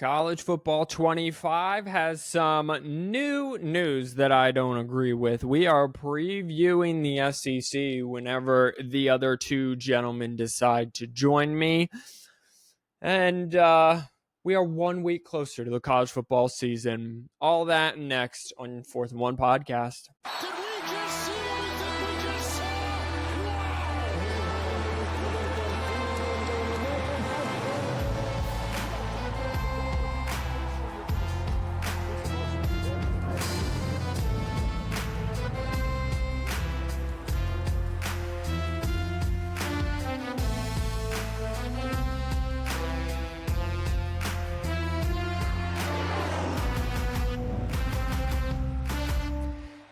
College Football 25 has some new news that I don't agree with. We are previewing the SEC whenever the other two gentlemen decide to join me. And we are 1 week closer to the college football season. All that next on 4th and 1 podcast. Did we just see anything we just saw?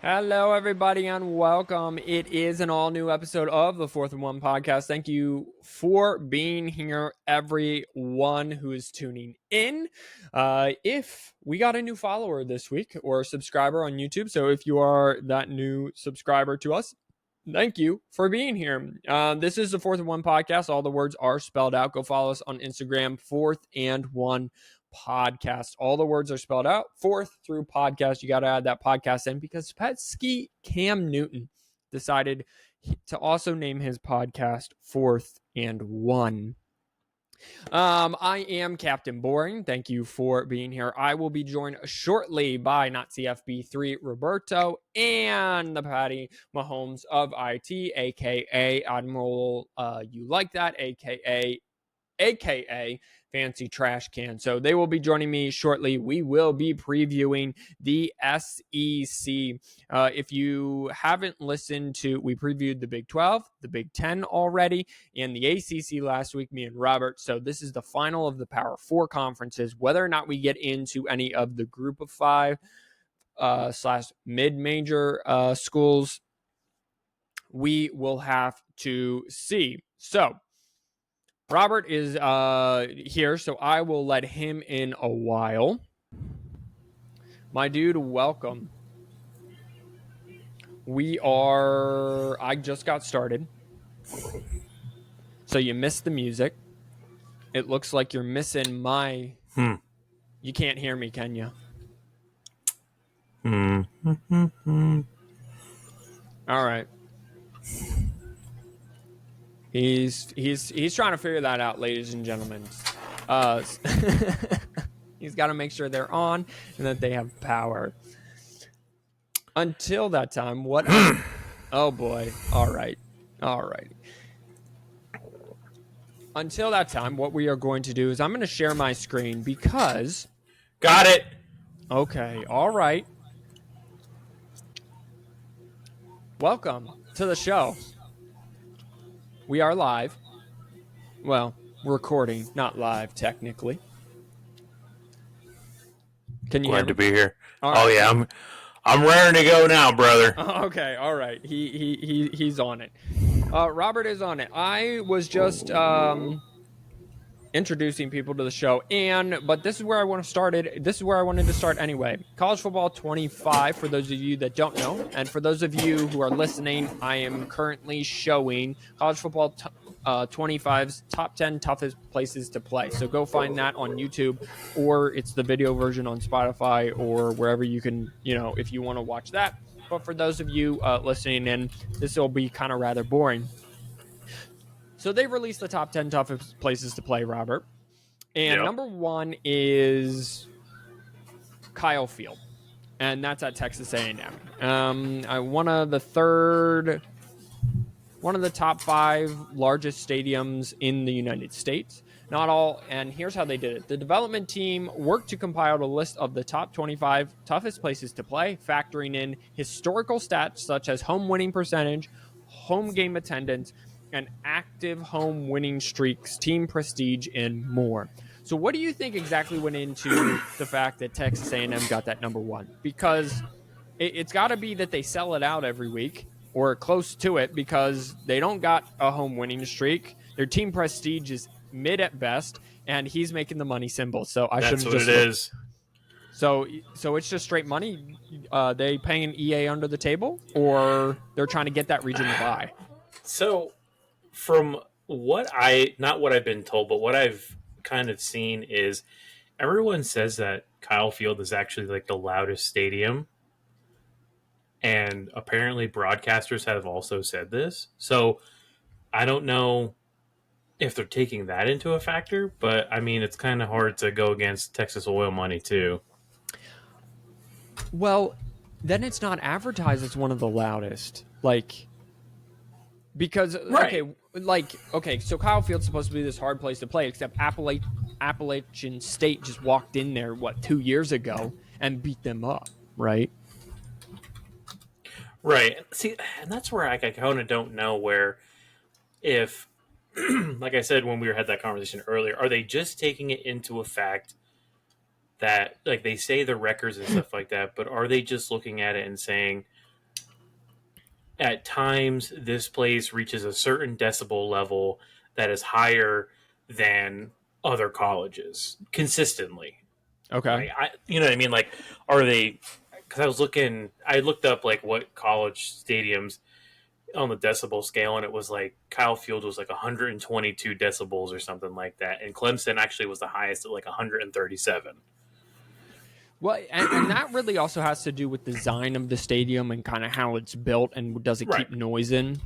Hello, everybody, and welcome. It is an all-new episode of the 4th and 1 podcast. Thank you for being here, everyone who is tuning in. If we got a new follower this week or a subscriber on YouTube, so if you are that new subscriber to us, thank you for being here. This is the 4th and 1 podcast. All the words are spelled out. Go follow us on Instagram, 4th and 1 podcast. All the words are spelled out. 4th through podcast. You got to add that podcast in because Petsky Cam Newton decided to also name his podcast 4th and 1. I am Captain Boring. Thank you for being here. I will be joined shortly by not CFB3 Roberto and the Patty Mahomes of IT, aka Admiral You Like That, aka Fancy Trash Can. So they will be joining me shortly. We will be previewing the SEC. If you haven't listened to, we previewed the Big 12, the Big 10 already, and the ACC last week, me and Robert. So this is the final of the Power 4 conferences. Whether or not we get into any of the Group of 5 / mid-major schools, we will have to see. So Robert is here, so I will let him in a while. My dude, welcome. I just got started. So you missed the music. It looks like you're missing my... You can't hear me, can you? All right. He's trying to figure that out, ladies and gentlemen. He's got to make sure they're on and that they have power. Until that time, what? Oh boy! All right. Until that time, what we are going to do is I'm going to share my screen because. Got it. Okay. All right. Welcome to the show. We are live. Well, recording, not live, technically. Can you hear me? Glad to be here. All right. Oh yeah, I'm raring to go now, brother. Okay, all right. He's on it. Robert is on it. I was just introducing people to the show, but this is where I want to start it. This is where I wanted to start anyway. College Football 25, for those of you that don't know, and for those of you who are listening, I am currently showing College Football 25's top 10 toughest places to play. So go find that on YouTube, or it's the video version on Spotify or wherever you can, if you want to watch that. But for those of you listening in, this will be kind of rather boring. So they released the top 10 toughest places to play, Robert. And Number 1 is Kyle Field. And that's at Texas A&M. One of the top 5 largest stadiums in the United States. Not all, and here's how they did it. The development team worked to compile a list of the top 25 toughest places to play, factoring in historical stats such as home winning percentage, home game attendance, and active home winning streaks, team prestige, and more. So what do you think exactly went into the fact that Texas A&M got that number 1? Because it's got to be that they sell it out every week or close to it because they don't got a home winning streak. Their team prestige is mid at best, and he's making the money symbol. So I shouldn't just... That's what it is. So it's just straight money? They paying EA under the table, or they're trying to get that region to buy? So from not what I've been told, but what I've kind of seen is everyone says that Kyle Field is actually like the loudest stadium, and apparently broadcasters have also said this. So I don't know if they're taking that into a factor, but I mean, it's kind of hard to go against Texas oil money too. Well, then it's not advertised as one of the loudest. Like, because, Right. okay, so Kyle Field's supposed to be this hard place to play, except Appalachian State just walked in there, 2 years ago and beat them up, right? Right. See, and that's where I kind of don't know where if like I said when we had that conversation earlier, are they just taking it into effect that like they say the records and stuff like that, but are they just looking at it and saying at times this place reaches a certain decibel level that is higher than other colleges consistently? Okay. Right? You know what I mean? Like, are they? Because I looked up like what college stadiums on the decibel scale, and it was like Kyle Field was like 122 decibels or something like that, and Clemson actually was the highest at like 137. Well, and that really also has to do with the design of the stadium and kind of how it's built and does it keep noise in.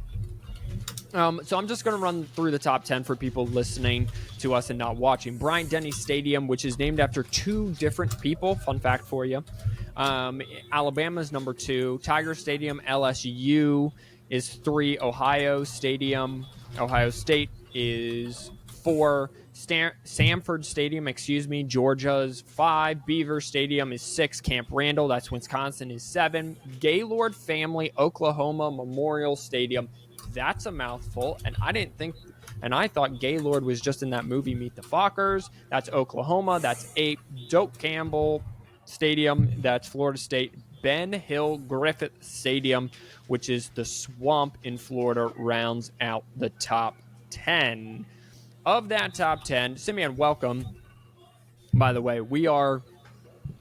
So I'm just going to run through the top 10 for people listening to us and not watching. Bryant-Denny Stadium, which is named after two different people. Fun fact for you. Alabama's number 2. Tiger Stadium, LSU is 3. Ohio State is 4. Sanford Stadium, Georgia's 5. Beaver Stadium is 6. Camp Randall, that's Wisconsin, is 7. Gaylord Family Oklahoma Memorial Stadium, that's a mouthful, and I thought Gaylord was just in that movie Meet the Fockers. That's Oklahoma, that's 8. Doak Campbell Stadium, that's Florida State. Ben Hill Griffith Stadium, which is the Swamp in Florida, rounds out the top 10. Of that top 10, Simeon, welcome. By the way, we are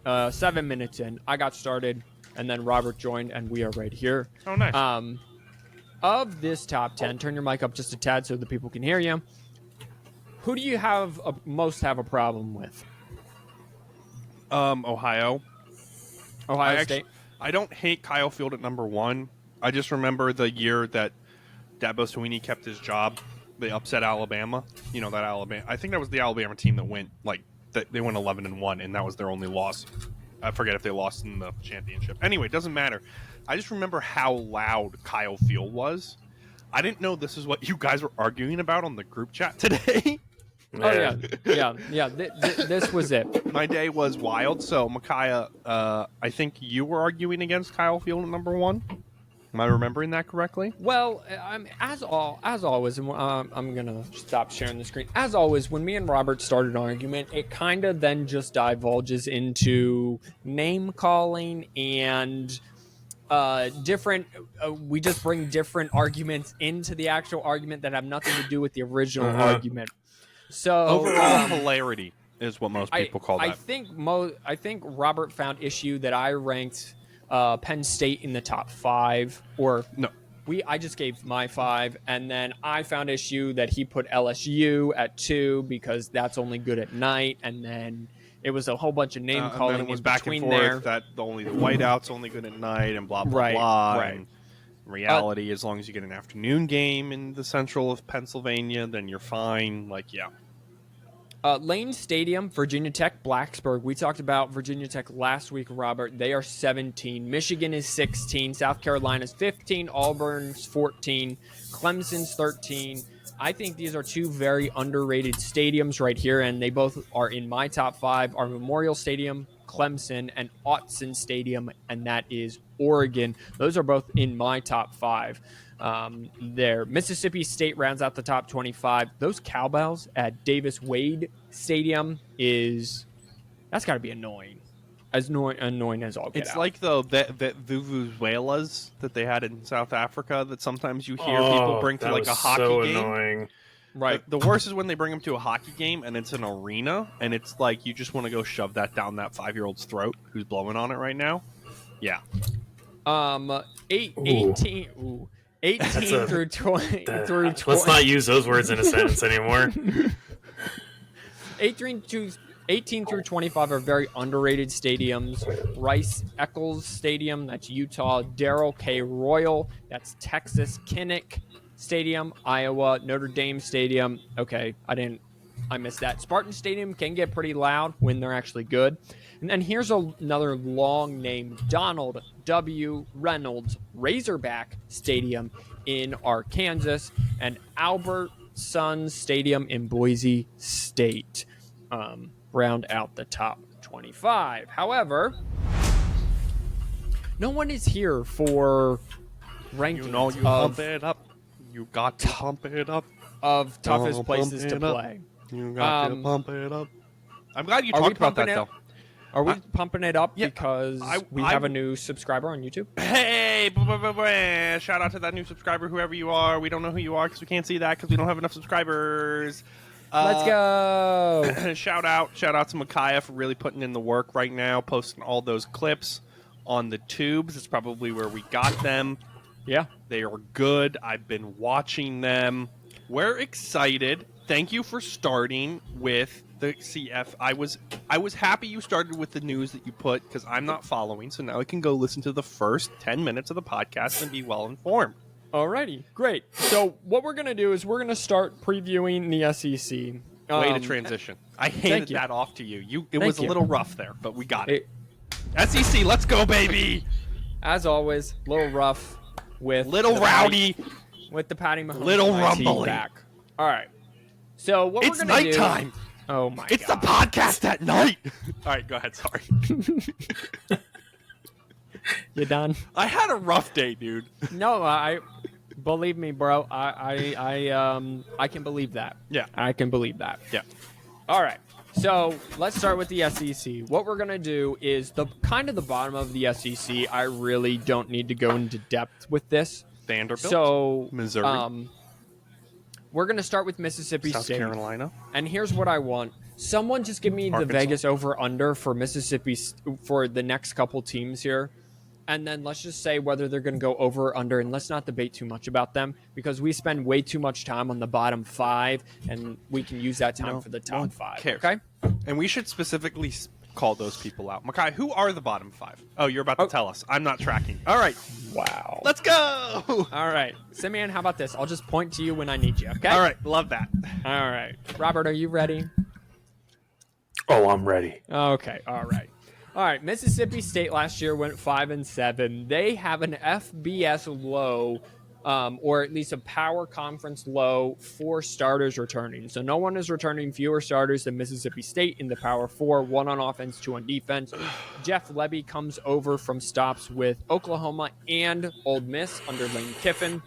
7 minutes in. I got started, and then Robert joined, and we are right here. Oh, nice. Of this top 10, turn your mic up just a tad so the people can hear you. Who do you most have a problem with? Ohio. Ohio State? I don't hate Kyle Field at number 1. I just remember the year that Dabo Swinney kept his job. They upset Alabama. You know, that Alabama. I think that was the Alabama team that went, they went 11-1, and that was their only loss. I forget if they lost in the championship. Anyway, it doesn't matter. I just remember how loud Kyle Field was. I didn't know this is what you guys were arguing about on the group chat today. Oh, yeah. This was it. My day was wild. So, Micaiah, I think you were arguing against Kyle Field at number 1. Am I remembering that correctly? Well, as always, and I'm gonna stop sharing the screen. As always, when me and Robert started an argument, it kind of then just divulges into name calling and different. We just bring different arguments into the actual argument that have nothing to do with the original argument. So overall hilarity is what most people call that. I think Robert found issue that I ranked Penn State in the top 5, or no. I just gave my 5, and then I found issue that he put LSU at 2 because that's only good at night, and then it was a whole bunch of name calling. And then it was in back and between forth there. that only the whiteout's only good at night and blah blah blah. Right. And reality, as long as you get an afternoon game in the central of Pennsylvania, then you're fine. Lane Stadium, Virginia Tech, Blacksburg. We talked about Virginia Tech last week, Robert. They are 17. Michigan is 16. South Carolina's 15. Auburn's 14. Clemson's 13. I think these are two very underrated stadiums right here, and they both are in my top 5. Our Memorial Stadium, Clemson, and Autzen Stadium, and that is Oregon. Those are both in my top 5. There. Mississippi State rounds out the top 25. Those cowbells at Davis Wade Stadium that's got to be annoying. As annoying as all get It's out. like the vuvuzelas that they had in South Africa that sometimes you hear people bring to a hockey so game. Annoying. Right. The worst is when they bring them to a hockey game and it's an arena and it's like you just want to go shove that down that 5-year-old's throat who's blowing on it right now. Yeah. 18 through 20 through 20. Let's not use those words in a sentence anymore. 18 18 through 25 are very underrated stadiums. Rice Eccles Stadium, that's Utah. Darrell K. Royal, that's Texas. Kinnick Stadium, Iowa. Notre Dame Stadium. Okay, I missed that. Spartan Stadium can get pretty loud when they're actually good. And then here's another long name, Donald W. Reynolds Razorback Stadium in Arkansas, and Albertsons Stadium in Boise State. Round out the top 25. However, no one is here for rankings You pump it up. You got to pump it up. of toughest Don't places pump to it up. play. You got to Um, pump it up. I'm glad you are we talked about that, pumping it? though. Are we I- pumping it up Yeah, because we I- have a new subscriber on YouTube? Hey, shout out to that new subscriber, whoever you are. We don't know who you are because we can't see that because we don't have enough subscribers. Let's go. Shout out to Micaiah for really putting in the work right now, posting all those clips on the tubes. It's probably where we got them. Yeah. They are good. I've been watching them. We're excited. Thank you for starting with the CF. I was happy you started with the news that you put because I'm not following, so now I can go listen to the first 10 minutes of the podcast and be well informed. Alrighty, great. So what we're gonna do is we're gonna start previewing the SEC. Way to transition. I handed you. that off to you. It Thank was a you. little rough there, but we got it. SEC, let's go, baby. As always, a little rough with Little the rowdy. with the Patty Mahomes Little IT rumbly. back. All right. So what It's we're gonna nighttime. do? Oh my It's god! the podcast at night. All right, go ahead. Sorry. You done? I had a rough day, dude. No, I believe me, bro. I can believe that. Yeah. I can believe that. Yeah. All right. So let's start with the SEC. What we're gonna do is the bottom of the SEC. I really don't need to go into depth with this. Vanderbilt. So Missouri. We're gonna start with Mississippi South State. Carolina. And here's what I want. Someone just give me the Arkansas. Vegas over-under for Mississippi for the next couple teams here. And then let's just say whether they're going to go over or under, and let's not debate too much about them because we spend way too much time on the bottom five, and we can use that time for the top one five. cares. Okay? And we should specifically call those people out. Makai, who are the bottom five? Oh, you're about to tell us. I'm not tracking. All right. Wow. Let's go. All right. Simeon, how about this? I'll just point to you when I need you, okay? All right. Love that. All right. Robert, are you ready? Oh, I'm ready. Okay, all right. All right, Mississippi State last year went 5-7. They have an FBS low, or at least a power conference low for starters returning. So no one is returning fewer starters than Mississippi State in the Power Four, one on offense, two on defense. Jeff Lebby comes over from stops with Oklahoma and Ole Miss under Lane Kiffin.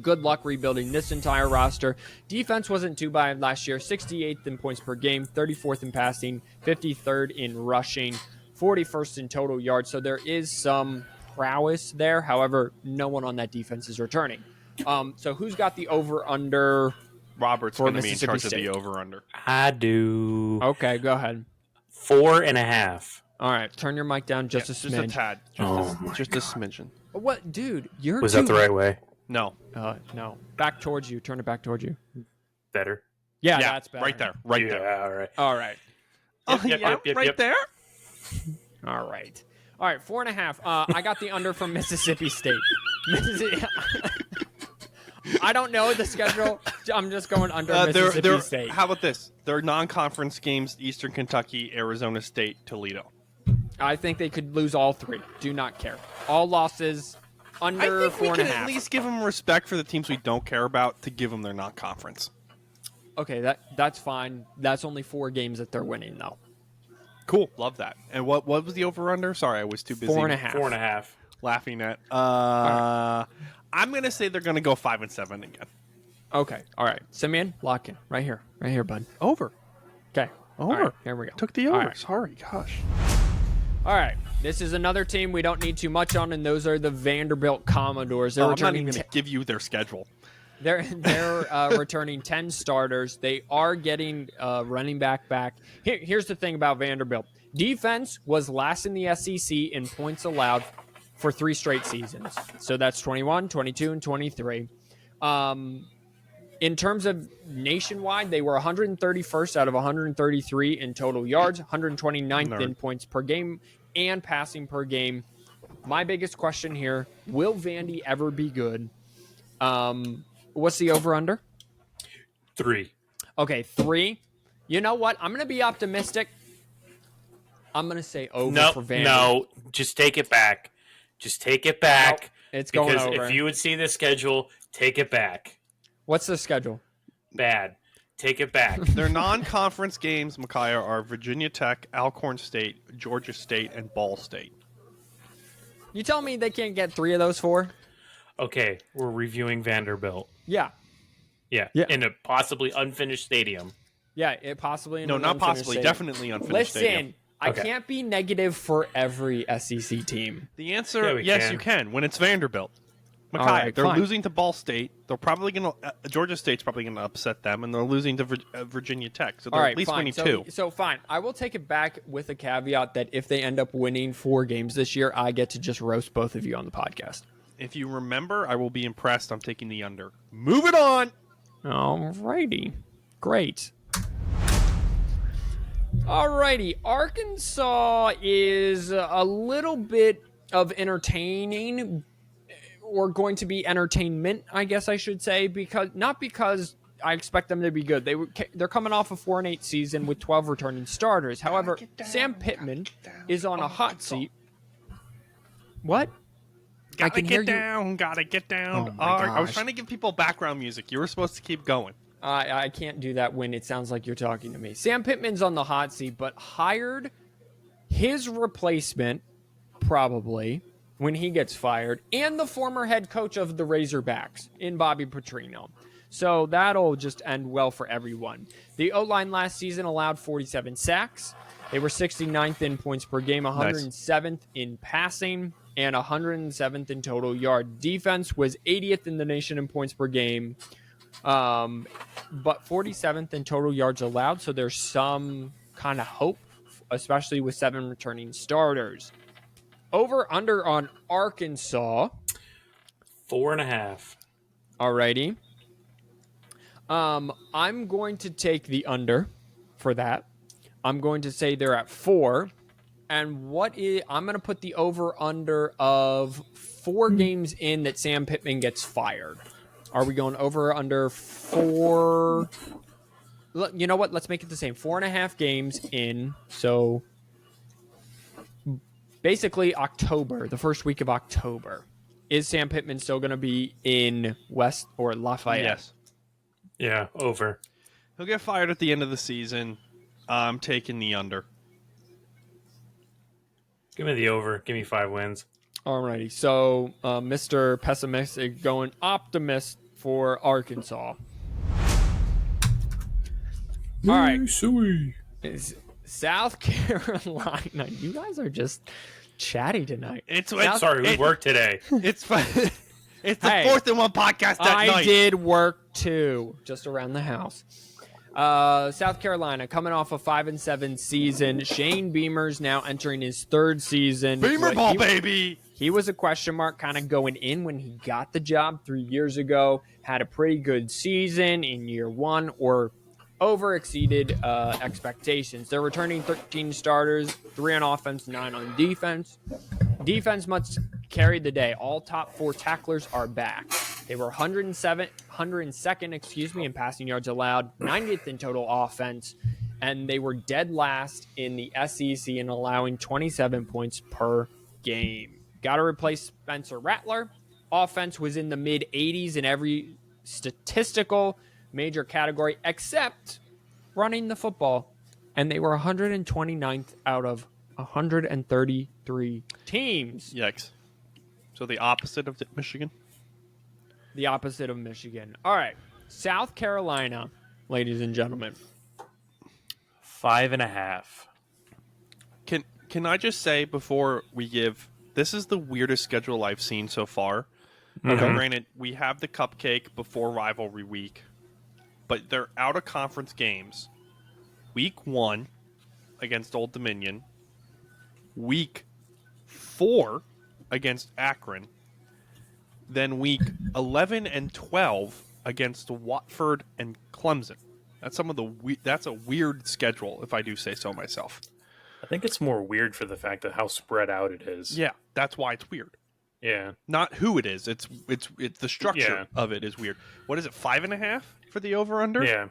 Good luck rebuilding this entire roster. Defense wasn't too bad last year. 68th in points per game, 34th in passing, 53rd in rushing, 41st in total yards. So there is some prowess there. However, no one on that defense is returning. So who's got the over-under? Robert's For going to be in Mississippi charge of State. the over/under. I do Okay, go ahead. 4.5. All right, turn your mic down just a Just a smidge. tad. Oh my Just a smidgen. What, dude? You're Was too... that the right way? No. No. Back towards you. Turn it back towards you. Better. Yeah, Yeah, that's better. right there. Right yeah, there. all right. All right. Oh, Yep, yeah, yep, right yep. there. All right. 4.5. I got the under from Mississippi State. I don't know the schedule. I'm just going under Mississippi State. How about this? Their non-conference games: Eastern Kentucky, Arizona State, Toledo. I think they could lose all three. Do not care. All losses under I think we 4.5. can at least give them respect for the teams we don't care about to give them their non-conference. Okay, that's fine. That's only 4 games that they're winning, though. Cool, love that. And what was the over/under? Sorry, I was too busy 4.5. 4.5. laughing at. I'm gonna say they're gonna go 5-7 again. Okay. All right. Simeon, lock in. Right here. Right here, bud. Over. Okay. Over. All right, here we go. Took the All over. right. Sorry, gosh. All right. This is another team we don't need too much on, and those are the Vanderbilt Commodores. They're I'm not returning even gonna give you their schedule. They're returning 10 starters. They are getting running back. Here's the thing about Vanderbilt. Defense was last in the SEC in points allowed for 3 straight seasons. So that's 21, 22, and 23. In terms of nationwide, they were 131st out of 133 in total yards, 129th in points per game and passing per game. My biggest question here, will Vandy ever be good? What's the over-under? 3. Okay, 3. You know what? I'm going to be optimistic. I'm going to say over for Vandy. No, just take it back. Just take it back. Nope, it's going because over. If you would see the schedule, take it back. What's the schedule? Bad. Take it back. Their non-conference games, Micaiah, are Virginia Tech, Alcorn State, Georgia State, and Ball State. You tell me they can't get 3 of those 4? Okay, we're reviewing Vanderbilt. Yeah. Yeah. In a possibly unfinished stadium. Yeah, it possibly. No, not possibly. Stadium. Definitely unfinished stadium. Listen, I can't be negative for every SEC team. The answer, Yeah, yes, you can. When it's Vanderbilt. Micaiah, All right, they're fine. losing to Ball State. They're probably going to Georgia State's probably going to upset them, and they're losing to Virginia Tech. So they're All right, at least fine. winning 2. So fine. I will take it back with a caveat that if they end up winning 4 games this year, I get to just roast both of you on the podcast. If you remember, I will be impressed. I'm taking the under. Move it on. All righty. Great. All righty. Arkansas is a little bit of entertaining, or going to be entertainment, I guess I should say, because I expect them to be good. They're coming off a 4-8 season with 12 returning starters. However, Sam Pittman is on a hot seat. What? Gotta get down. Oh my I was gosh. trying to give people background music. You were supposed to keep going. I can't do that when it sounds like you're talking to me. Sam Pittman's on the hot seat, but hired his replacement, probably, when he gets fired, and the former head coach of the Razorbacks in Bobby Petrino. So that'll just end well for everyone. The O-line last season allowed 47 sacks. They were 69th in points per game, 107th in passing, and 107th in total yard. Defense was 80th in the nation in points per game, but 47th in total yards allowed. So there's some kind of hope, especially with 7 returning starters. Over under on Arkansas. 4.5. Alrighty. I'm going to take the under for that. I'm going to say they're at 4. And I'm going to put the over under of 4 games in that Sam Pittman gets fired. Are we going over or under 4? You know what? Let's make it the same. 4.5 games in. So basically October, the first week of October. Is Sam Pittman still going to be in West or Lafayette? Yes. Yeah, over. He'll get fired at the end of the season. I'm taking the under. Give me the over. Give me 5 wins. Alrighty. So Mr. Pessimistic going optimist for Arkansas. All right. Is South Carolina. You guys are just chatty tonight. Sorry, we worked today. It's fun. It's the Hey, 4th and 1 podcast at I night. did work too, just around the house. South Carolina coming off a 5-7 season. Shane Beamer's now entering his 3rd season. Beamer ball, baby. He was a question mark kind of going in when he got the job 3 years ago. Had a pretty good season in year 1, or exceeded expectations. They're returning 13 starters, 3 on offense, 9 on defense. Defense must carry the day. All top 4 tacklers are back. They were 102nd, in passing yards allowed, 90th in total offense, and they were dead last in the SEC in allowing 27 points per game. Got to replace Spencer Rattler. Offense was in the mid-80s in every statistical major category except running the football, and they were 129th out of 133 teams. Yikes. So the opposite of Michigan? The opposite of Michigan. All right. South Carolina, ladies and gentlemen. 5.5. Can I just say before we give, this is the weirdest schedule I've seen so far. Now, granted, we have the cupcake before rivalry week, but they're out of conference games. Week 1 against Old Dominion. Week 4 against Akron. Then week 11 and 12 against Watford and Clemson. That's that's a weird schedule, if I do say so myself. I think it's more weird for the fact that how spread out it is. Yeah, that's why it's weird. Yeah. Not who it is. It's the structure of it is weird. What is it? 5.5 for the over under? Yeah.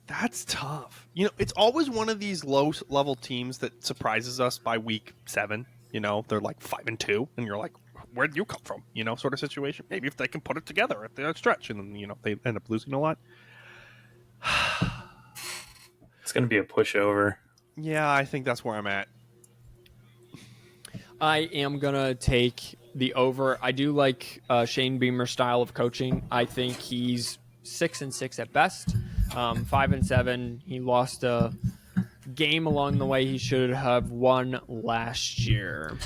That's tough. You know, it's always one of these low level teams that surprises us by week 7. You know, they're like 5-2, and you're like, where'd you come from? You know, sort of situation. Maybe if they can put it together at the stretch, and then, you know, they end up losing a lot. It's going to be a pushover. Yeah, I think that's where I'm at. I am going to take the over. I do like Shane Beamer's style of coaching. I think he's 6-6 at best. 5-7. He lost a game along the way he should have won last year.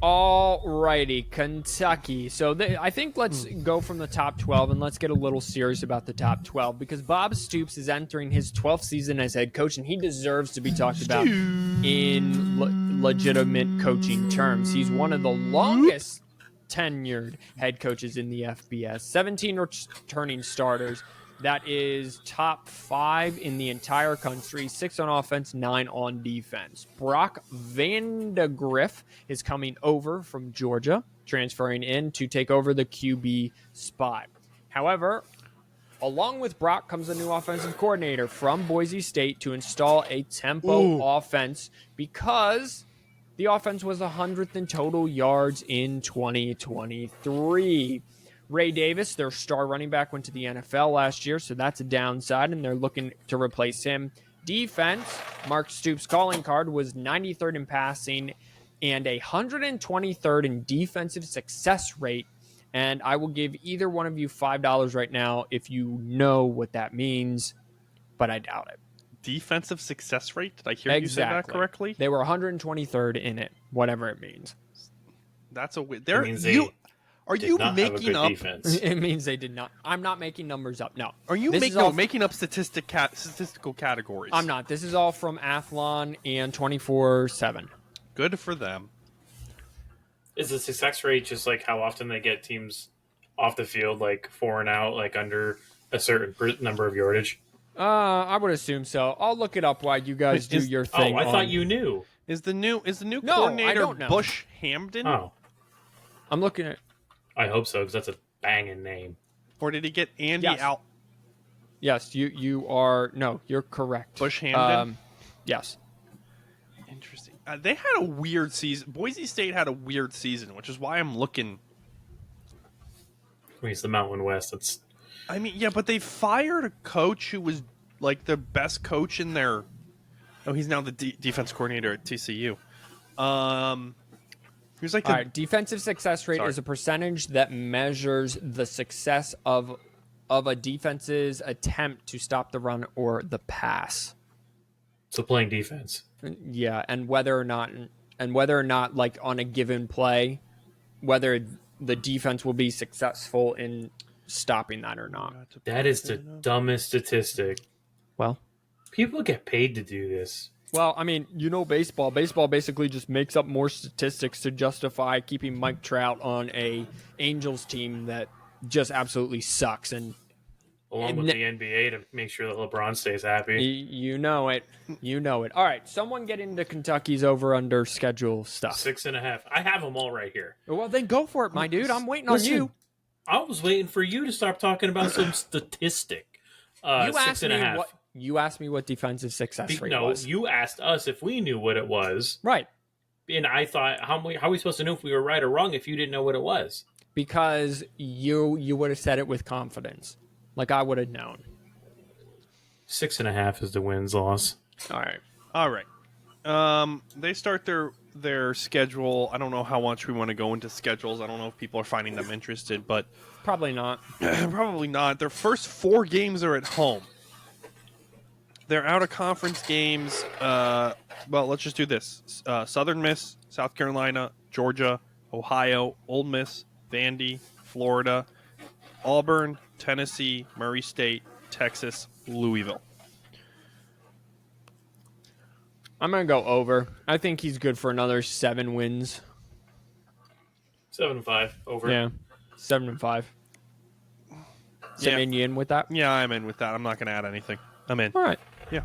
Alrighty, Kentucky. So I think let's go from the top 12 and let's get a little serious about the top 12 because Bob Stoops is entering his 12th season as head coach and he deserves to be talked about in legitimate coaching terms. He's one of the longest tenured head coaches in the FBS. 17 returning starters. That is top 5 in the entire country. 6 on offense, 9 on defense. Brock Vandagriff is coming over from Georgia, transferring in to take over the QB spot. However, along with Brock comes a new offensive coordinator from Boise State to install a tempo offense because the offense was 100th in total yards in 2023. Ray Davis, their star running back, went to the NFL last year, so that's a downside, and they're looking to replace him. Defense, Mark Stoops' calling card was 93rd in passing and 123rd in defensive success rate, and I will give either one of you $5 right now if you know what that means, but I doubt it. Defensive success rate? Did I hear you say that correctly? They were 123rd in it, whatever it means. That's a weird. Are you making up? Defense. It means they did not. I'm not making numbers up. No. Are you making up statistical categories? I'm not. This is all from Athlon and 24/7. Good for them. Is the success rate just like how often they get teams off the field, like 4 and out, like under a certain number of yardage? I would assume so. I'll look it up while you guys do your thing. Oh, I thought you knew. Is the new No, coordinator I don't know. Bush Hamden? Oh, I'm looking at. I hope so because that's a banging name. Or did he get Andy Yes. out? Yes, you are. No, you're correct. Bush Hamden? Yes. Interesting. They had a weird season. Boise State had a weird season, which is why I'm looking. I mean, it's the Mountain West. It's I mean, yeah, but they fired a coach who was like the best coach in their. Oh, he's now the defense coordinator at TCU. He was like All right. Defensive success rate is a percentage that measures the success of a defense's attempt to stop the run or the pass. so playing defense. Yeah, and whether or not like on a given play, whether the defense will be successful in stopping that or not. That is the dumbest statistic. Well, People get paid to do this. I mean, baseball. Baseball basically just makes up more statistics to justify keeping Mike Trout on a Angels team that just absolutely sucks. And Along with the NBA to make sure that LeBron stays happy. you know it. All right, someone get into Kentucky's over-under schedule stuff. 6.5. I have them all right here. Well, then go for it, my dude. I'm waiting on you. I was waiting for you to start talking about some statistic. You asked 6.5. You asked me what defensive success rate was. No, you asked us if we knew what it was. Right. And I thought, how are we supposed to know if we were right or wrong if you didn't know what it was? Because you would have said it with confidence. Like I would have known. 6.5 is the wins loss. All right. They start their schedule. I don't know how much we want to go into schedules. I don't know if people are finding them interested, but Probably not. probably not. Their first 4 games are at home. Their out-of-conference games, well, let's just do this. Southern Miss, South Carolina, Georgia, Ohio, Ole Miss, Vandy, Florida, Auburn, Tennessee, Murray State, Texas, Louisville. I'm going to go over. I think he's good for another 7 wins. 7-5 over. Yeah. 7-5. Simeon, you in with that? Yeah, I'm in with that. I'm not going to add anything. I'm in. All right. Yeah.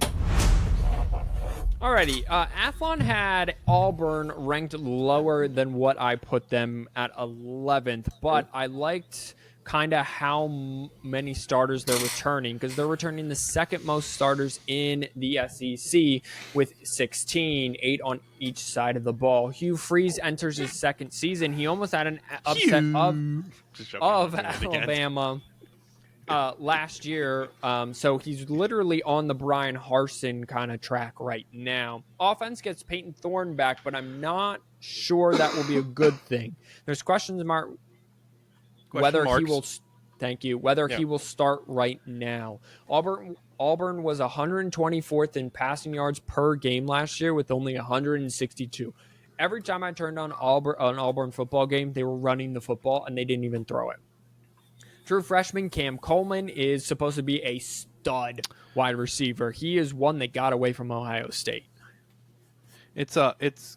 Alrighty, Athlon had Auburn ranked lower than what I put them at 11th, but I liked kind of how many starters they're returning because they're returning the second most starters in the SEC with 16, 8 on each side of the ball. Hugh Freeze enters his second season. He almost had an upset of Alabama last year. So he's literally on the Brian Harsin kind of track right now. Offense gets Peyton Thorne back, but I'm not sure that will be a good thing. There's questions mark whether he will. Thank you. Whether he will start right now. Auburn was 124th in passing yards per game last year with only 162. Every time I turned on an Auburn football game, they were running the football and they didn't even throw it. True freshman Cam Coleman is supposed to be a stud wide receiver. He is one that got away from Ohio State. It's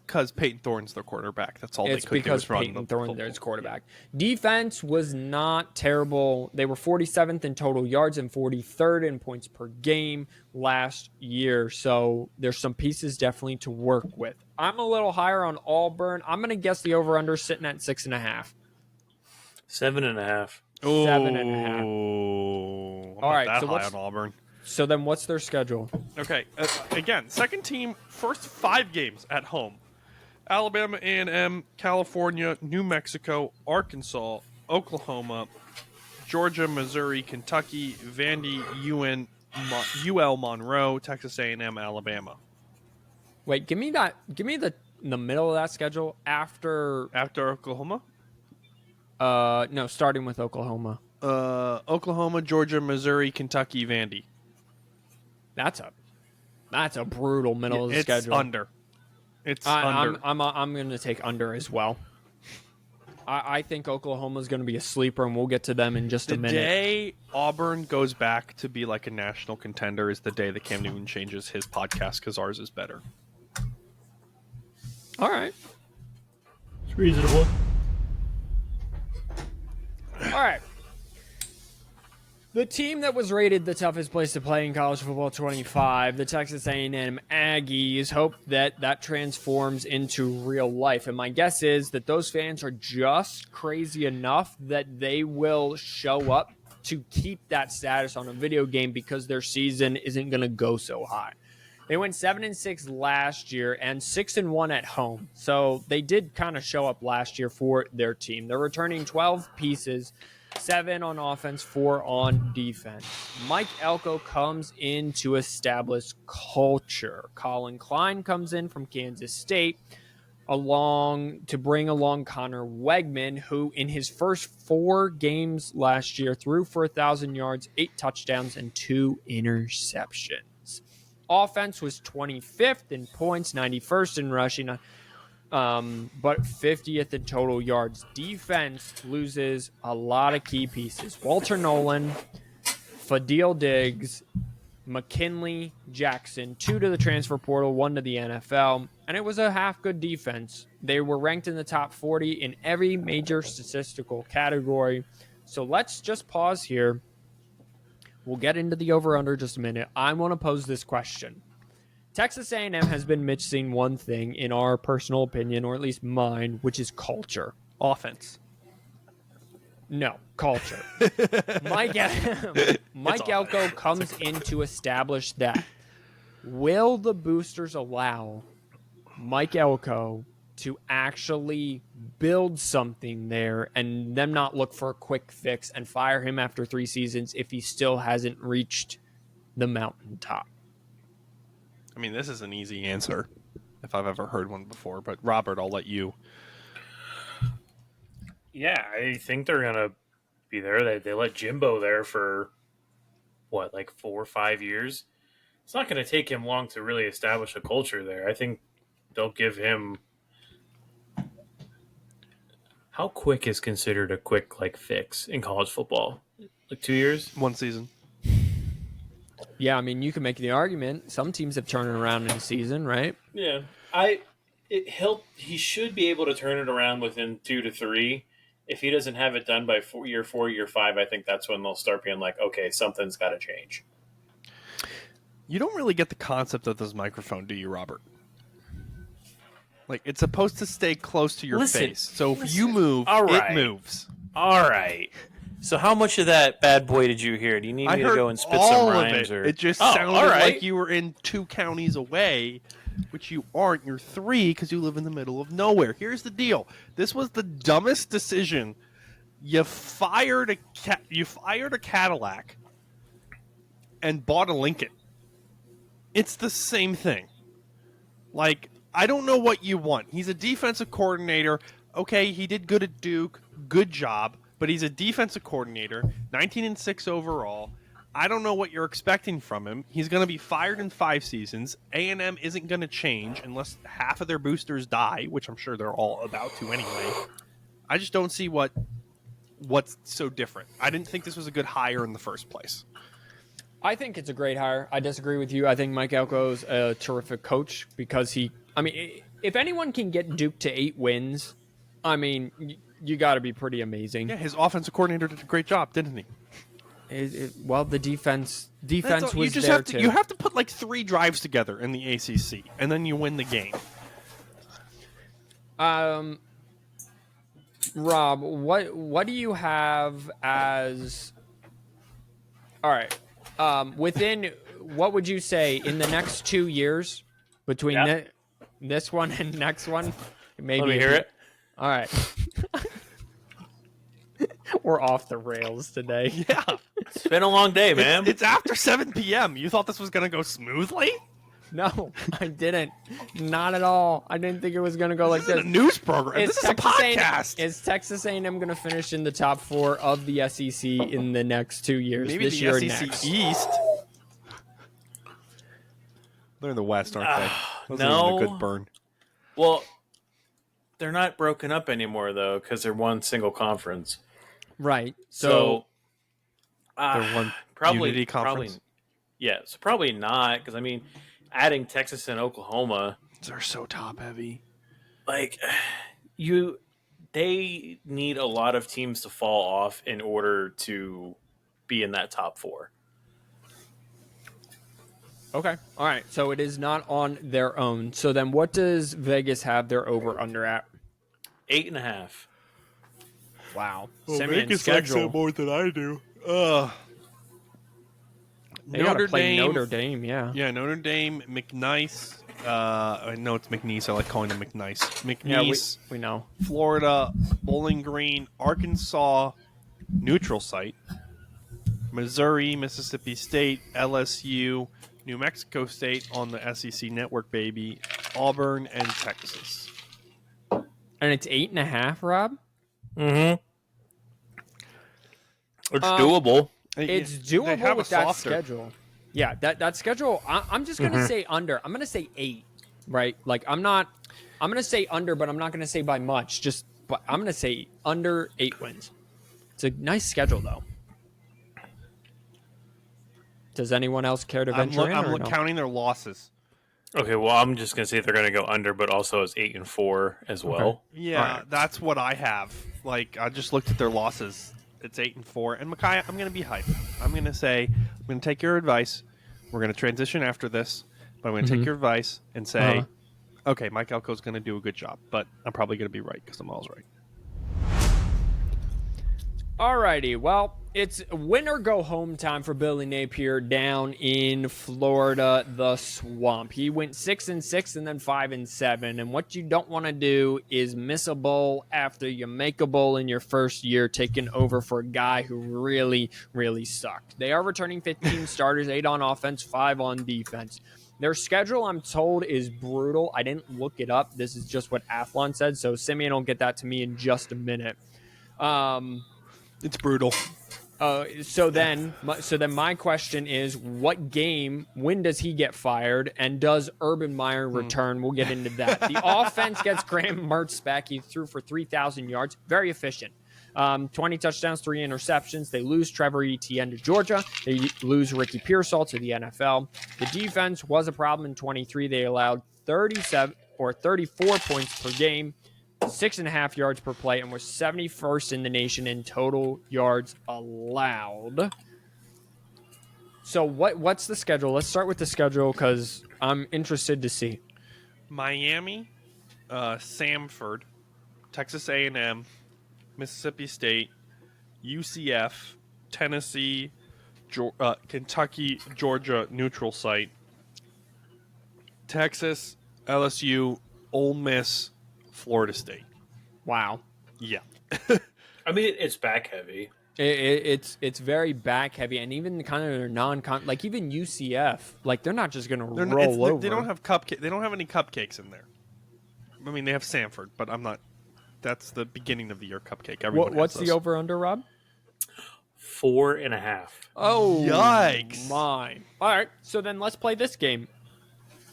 because Peyton Thorne's their quarterback. That's all they could do is run the Peyton Thorne their quarterback. Defense was not terrible. They were 47th in total yards and 43rd in points per game last year. So there's some pieces definitely to work with. I'm a little higher on Auburn. I'm going to guess the over-under sitting at 6.5. 7.5. 7.5. All right, so what's on Auburn? So then what's their schedule? Okay, again, second team, first 5 games at home. Alabama, A&M, California, New Mexico, Arkansas, Oklahoma, Georgia, Missouri, Kentucky, Vandy, UL Monroe, Texas A&M, Alabama. Wait, give me the middle of that schedule after Oklahoma? No, starting with Oklahoma. Oklahoma, Georgia, Missouri, Kentucky, Vandy. That's a brutal middle of the schedule. It's under. I'm going to take under as well. I think Oklahoma's going to be a sleeper, and we'll get to them in just a minute. The day Auburn goes back to be like a national contender is the day that Cam Newton changes his podcast because ours is better. All right. It's reasonable. All right. The team that was rated the toughest place to play in college football 25, the Texas A&M Aggies, hope that transforms into real life. And my guess is that those fans are just crazy enough that they will show up to keep that status on a video game because their season isn't going to go so high. They went 7-6 last year and 6-1 at home. So they did kind of show up last year for their team. They're returning 12 pieces, 7 on offense, 4 on defense. Mike Elko comes in to establish culture. Colin Klein comes in from Kansas State to bring along Connor Wegman, who in his first 4 games last year threw for 1,000 yards, 8 touchdowns, and 2 interceptions. Offense was 25th in points, 91st in rushing, but 50th in total yards. Defense loses a lot of key pieces. Walter Nolan, Fadil Diggs, McKinley Jackson, 2 to the transfer portal, 1 to the NFL, and it was a half-good defense. They were ranked in the top 40 in every major statistical category. So let's just pause here. We'll get into the over-under just a minute. I want to pose this question. Texas A&M has been missing one thing, in our personal opinion, or at least mine, which is culture. Offense. No, culture. Mike Elko comes in to establish that. Will the boosters allow Mike Elko to actually build something there and them not look for a quick fix and fire him after 3 seasons if he still hasn't reached the mountaintop? I mean, this is an easy answer if I've ever heard one before, but Robert, I'll let you. Yeah, I think they're going to be there. They let Jimbo there for, 4 or 5 years? It's not going to take him long to really establish a culture there. I think they'll give him... How quick is considered a quick fix in college football? 2 years? 1 season. Yeah, I mean, you can make the argument. Some teams have turned it around in a season, right? Yeah. He should be able to turn it around within 2 to 3. if he doesn't have it done by year 4, year 5, I think that's when they'll start being like, okay, something's got to change. You don't really get the concept of this microphone, do you, Robert? Like, it's supposed to stay close to your face. So if you move, All right. it moves. All right. So how much of that bad boy did you hear? Do you need I me heard to go and spit all some of rhymes? it. Or... It just Oh, sounded all right. like you were in 2 counties away, which you aren't. You're 3 because you live in the middle of nowhere. Here's the deal. This was the dumbest decision. You fired a Cadillac and bought a Lincoln. It's the same thing. Like, I don't know what you want. He's a defensive coordinator. Okay, he did good at Duke. Good job. But he's a defensive coordinator. 19-6 overall. I don't know what you're expecting from him. He's going to be fired in 5 seasons. A&M isn't going to change unless half of their boosters die, which I'm sure they're all about to anyway. I just don't see what's so different. I didn't think this was a good hire in the first place. I think it's a great hire. I disagree with you. I think Mike Elko's a terrific coach because if anyone can get Duke to 8 wins, I mean, you got to be pretty amazing. Yeah, his offensive coordinator did a great job, didn't he? Well, the defense That's all- was you just there have to, too. You have to put like 3 drives together in the ACC, and then you win the game. Rob, what do you have as? All right, within what would you say in the next 2 years between Yep. this one and next one? Maybe Let me hear it. All right. We're off the rails today. Yeah, It's been a long day, man. it's after 7 p.m. You thought this was going to go smoothly? No, I didn't. Not at all. I didn't think it was going to go like This is this. a news program. This is a podcast. Is Texas A&M going to finish in the top 4 of the SEC in the next 2 years? Maybe this the year or SEC next? East. They're in the West, aren't they? Those are no. a good burn. Well, they're not broken up anymore, though, because they're one single conference. Right. So They're one probably unity conference. Probably, yeah, so probably not, because I mean, adding Texas and Oklahoma, They're so top heavy. like they need a lot of teams to fall off in order to be in that top 4. Okay. All right. So it is not on their own. So then what does Vegas have their over under at? 8.5. Wow. Well, Simeon's schedule. more than I do. They gotta Notre play Dame. Notre Dame, yeah. Yeah, Notre Dame, McNice. I know it's McNeese. I like calling them McNice. Yeah, McNeese, we know. Florida, Bowling Green, Arkansas, neutral site, Missouri, Mississippi State, LSU, New Mexico State on the SEC network, baby, Auburn, and Texas. And it's 8.5, Rob? Mm-hmm. It's doable. It's They doable have with a that softer. schedule. Yeah, that schedule. I'm just gonna say under. I'm gonna say 8. Right? Like I'm gonna say under, but I'm not gonna say by much. But I'm gonna say under 8 wins. It's a nice schedule, though. Does anyone else care to venture in? or no? counting their losses. Okay, well, I'm just gonna say they're gonna go under, but also it's 8-4 as well. Yeah, Alright. that's what I have. Like, I just looked at their losses. It's 8-4. And Micaiah, I'm going to be hype. I'm going to take your advice. We're going to transition after this, but I'm going to take your advice and say, okay, Mike Elko's going to do a good job, but I'm probably going to be right because I'm always right. Alrighty, well, it's win or go home time for Billy Napier down in Florida, the Swamp. He went 6-6 and then 5-7, and what you don't want to do is miss a bowl after you make a bowl in your first year, taking over for a guy who really, really sucked. They are returning 15 starters, 8 on offense, 5 on defense. Their schedule, I'm told, is brutal. I didn't look it up. This is just what Athlon said, so Simeon will get that to me in just a minute. It's brutal. So then my question is, when does he get fired, and does Urban Meyer return? We'll get into that. The offense gets Graham Mertz back. He threw for 3,000 yards. Very efficient. 20 touchdowns, 3 interceptions. They lose Trevor Etienne to Georgia. They lose Ricky Pearsall to the NFL. The defense was a problem in 23. They allowed 37 or 34 points per game. 6.5 yards per play, and was 71st in the nation in total yards allowed. So what's the schedule? Let's start with the schedule because I'm interested to see. Miami, Samford, Texas A&M, Mississippi State, UCF, Tennessee, Kentucky, Georgia neutral site, Texas, LSU, Ole Miss, Florida State. Wow. Yeah. I mean, it's back heavy. It's very back heavy, and even kind of their non-con, like even UCF, like they're not just gonna roll over. They don't have cupcake. They don't have any cupcakes in there. I mean, they have Samford, but I'm not. That's the beginning of the year cupcake. Everyone What's has the those. over/under, Rob? 4.5. Oh, Yikes. My. All right, so then let's play this game.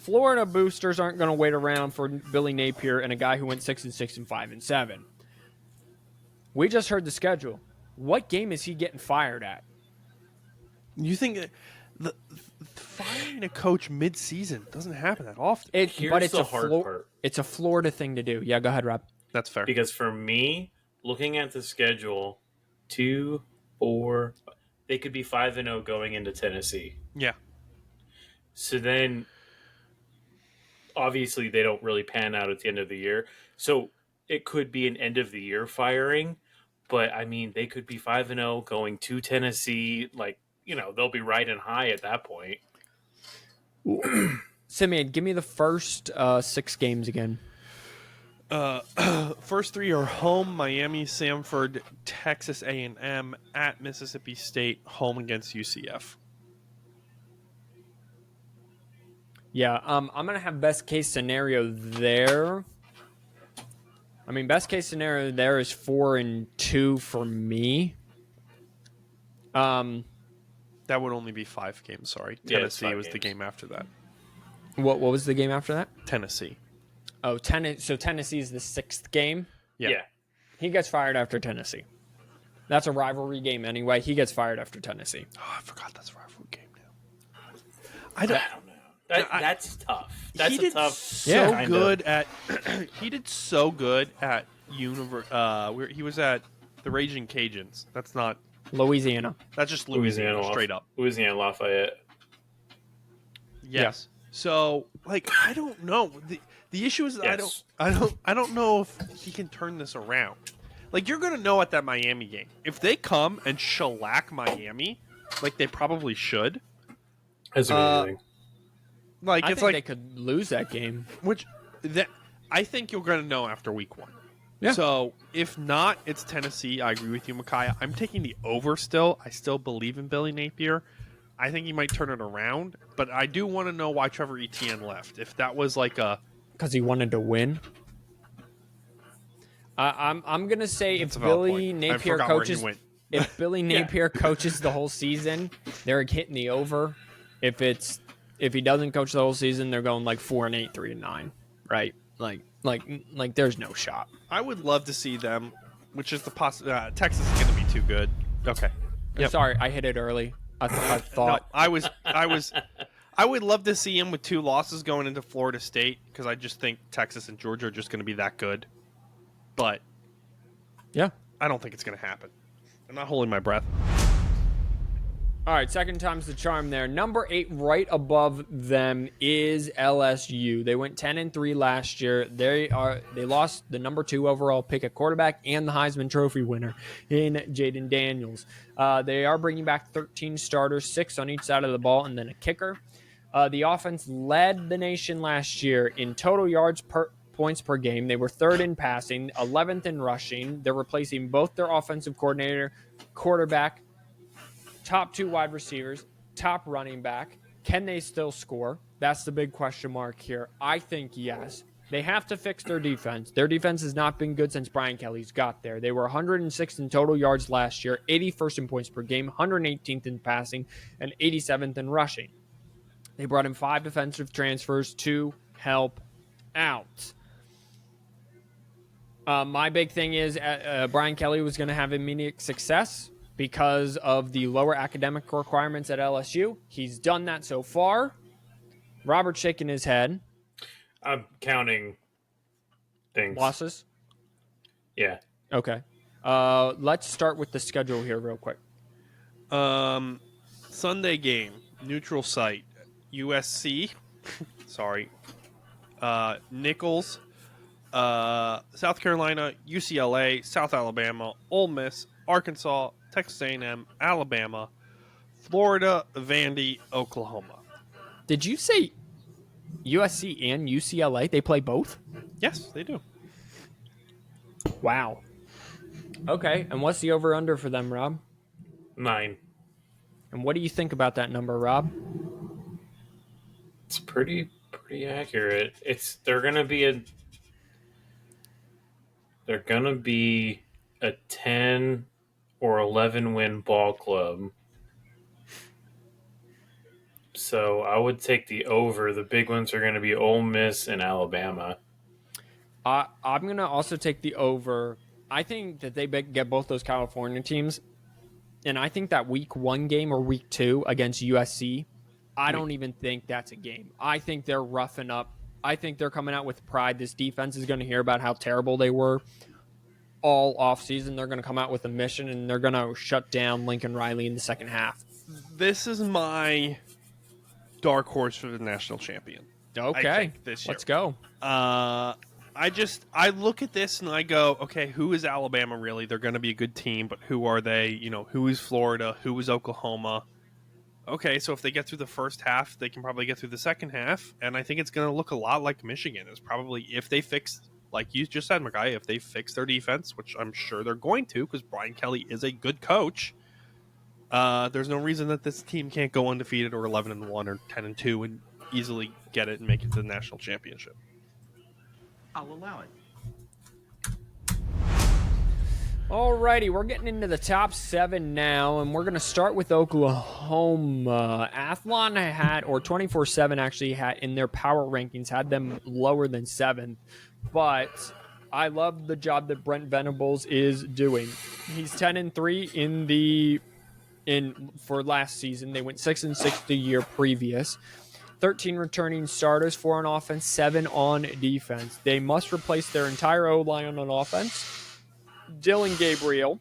Florida boosters aren't going to wait around for Billy Napier and a guy who went 6-6 and 5-7. We just heard the schedule. What game is he getting fired at? You think the firing a coach mid-season doesn't happen that often? Here's the hard part. It's a Florida thing to do. Yeah, go ahead, Rob. That's fair. Because for me, looking at the schedule, 2, 4, they could be 5-0 going into Tennessee. Yeah. So then, obviously, they don't really pan out at the end of the year. So it could be an end of the year firing. But, I mean, they could be 5-0 going to Tennessee. Like, you know, they'll be riding high at that point. Simeon, give me the first 6 games again. First 3 are home: Miami, Samford, Texas A&M, at Mississippi State, home against UCF. Yeah, I'm going to have best case scenario there. I mean, best case scenario there is 4-2 for me. That would only be 5 games. Sorry, Yeah, it's Tennessee 5 was the games. game after that. What was the game after that? Tennessee. Oh, so Tennessee's the 6th game. Yeah. He gets fired after Tennessee. That's a rivalry game anyway. He gets fired after Tennessee. Oh, I forgot that's a rivalry game now. I don't know. That's tough. That's he a did tough. so kinda- good at. He did so good at where he was at the Raging Cajuns. That's not. Louisiana. That's just Louisiana, straight up. Louisiana Lafayette. Yes. So, like, I don't know. The issue is that Yes. I don't know if he can turn this around. Like, you're gonna know at that Miami game if they come and shellac Miami, like they probably should. Hasn't been anything. Like, I it's think like they could lose that game. which that I think you're gonna know after week 1. Yeah. So if not, it's Tennessee. I agree with you, Micaiah. I'm taking the over still. I still believe in Billy Napier. I think he might turn it around, but I do want to know why Trevor Etienne left. If that was like a Because he wanted to win. I'm gonna say if That's a valid Billy point. I Napier forgot where he coaches, went. if Billy Napier coaches the whole season, they're hitting the over. If he doesn't coach the whole season, they're going like 4-8, 3-9, right? Like there's no shot. I would love to see them, which is the Texas is going to be too good. Okay. I'm sorry, I hit it early. I thought No, I would love to see him with 2 losses going into Florida State because I just think Texas and Georgia are just going to be that good. But yeah. I don't think it's going to happen. I'm not holding my breath. All right, second time's the charm there. Number 8 right above them is LSU. They went 10-3 last year. They lost the number 2 overall pick at quarterback and the Heisman Trophy winner in Jaden Daniels. They are bringing back 13 starters, 6 on each side of the ball, and then a kicker. The offense led the nation last year in total yards points per game. They were 3rd in passing, 11th in rushing. They're replacing both their offensive coordinator, quarterback, top 2 wide receivers, top running back. Can they still score? That's the big question mark here. I think yes. They have to fix their defense. Their defense has not been good since Brian Kelly's got there. They were 106th in total yards last year, 81st in points per game, 118th in passing, and 87th in rushing. They brought in 5 defensive transfers to help out. My big thing is Brian Kelly was going to have immediate success because of the lower academic requirements at LSU. He's done that so far. Robert's shaking his head. I'm counting things. Losses? Yeah. Okay. Let's start with the schedule here real quick. Sunday game, neutral site, USC. Sorry, Nichols, South Carolina, UCLA, South Alabama, Ole Miss, Arkansas, Texas A&M, Alabama, Florida, Vandy, Oklahoma. Did you say USC and UCLA? They play both? Yes, they do. Wow. Okay. And what's the over-under for them, Rob? 9. And what do you think about that number, Rob? It's pretty accurate. They're gonna be a 10 or 11 win ball club. So I would take the over. The big ones are going to be Ole Miss and Alabama. I'm going to also take the over. I think that they get both those California teams. And I think that week 1 game or week 2 against USC, I don't even think that's a game. I think they're roughing up. I think they're coming out with pride. This defense is going to hear about how terrible they were all offseason. They're going to come out with a mission, and they're going to shut down Lincoln Riley in the second half. This is my dark horse for the national champion. Okay, this year. Let's go. I look at this and I go, okay, who is Alabama really? They're going to be a good team, but who are they? You know, who is Florida? Who is Oklahoma? Okay, so if they get through the first half, they can probably get through the second half, and I think it's going to look a lot like Michigan. Is probably if they fix, like you just said, Mackay, if they fix their defense, which I'm sure they're going to, because Brian Kelly is a good coach. There's no reason that this team can't go undefeated or 11-1 or 10-2 and easily get it and make it to the national championship. I'll allow it. Alrighty, we're getting into the top 7 now, and we're going to start with Oklahoma. Athlon had, or 24/7 actually had, in their power rankings, had them lower than 7th, but I love the job that Brent Venables is doing. He's 10-3 for last season. They went 6-6 the year previous. 13 returning starters, 4 on offense, 7 on defense. They must replace their entire O-line on offense. Dylan Gabriel,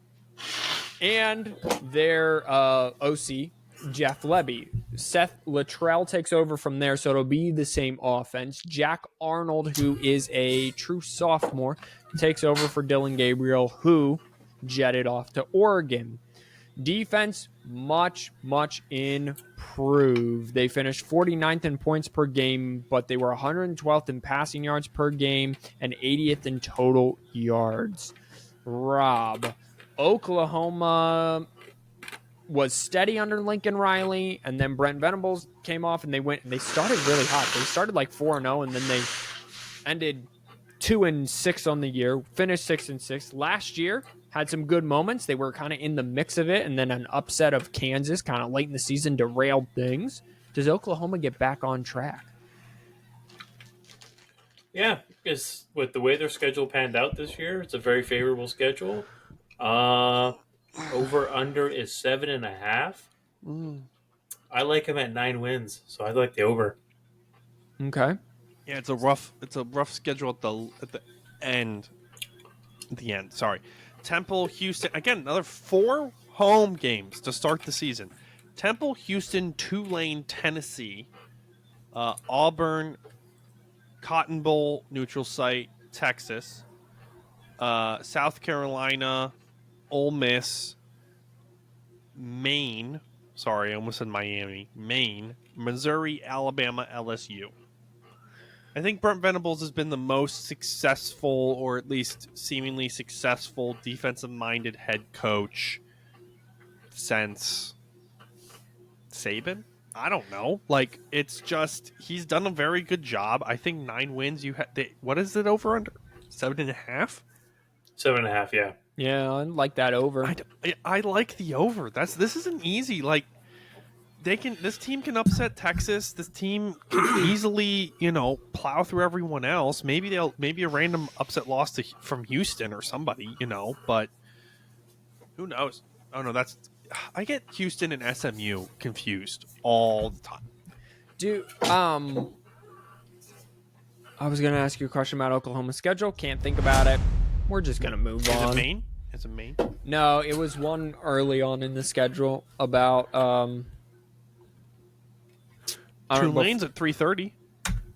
and their OC, Jeff Levy. Seth Luttrell takes over from there, so it'll be the same offense. Jack Arnold, who is a true sophomore, takes over for Dylan Gabriel, who jetted off to Oregon. Defense, much improved. They finished 49th in points per game, but they were 112th in passing yards per game and 80th in total yards. Rob, Oklahoma was steady under Lincoln Riley, and then Brent Venables came off, and they started really hot. They started like 4-0, and then they ended 2-6 on the year, finished 6-6. Last year had some good moments. They were kind of in the mix of it, and then an upset of Kansas kind of late in the season derailed things. Does Oklahoma get back on track? Yeah, because with the way their schedule panned out this year, it's a very favorable schedule. Over under is 7.5. I like them at 9 wins, so I like the over. Okay. Yeah, it's a rough schedule at the end. Sorry. Temple, Houston, again, another 4 home games to start the season. Temple, Houston, Tulane, Tennessee, Auburn, Cotton Bowl, neutral site, Texas, South Carolina, Ole Miss, Maine. Sorry, I almost said Miami. Maine, Missouri, Alabama, LSU. I think Brent Venables has been the most successful, or at least seemingly successful, defensive-minded head coach since Saban. I don't know. Like, it's just, he's done a very good job. I think 9 wins. What is it over under? 7.5? 7.5, yeah. Yeah, I like that over. I like the over. This isn't easy. Like, this team can upset Texas. This team can easily, plow through everyone else. Maybe a random upset loss from Houston or somebody, but who knows? Oh no, I get Houston and SMU confused all the time. Dude, I was going to ask you a question about Oklahoma's schedule. Can't think about it. we're just gonna move Is on. it Maine? Is it Maine? No, it was one early on in the schedule about I don't know, Tulane's at 3:30.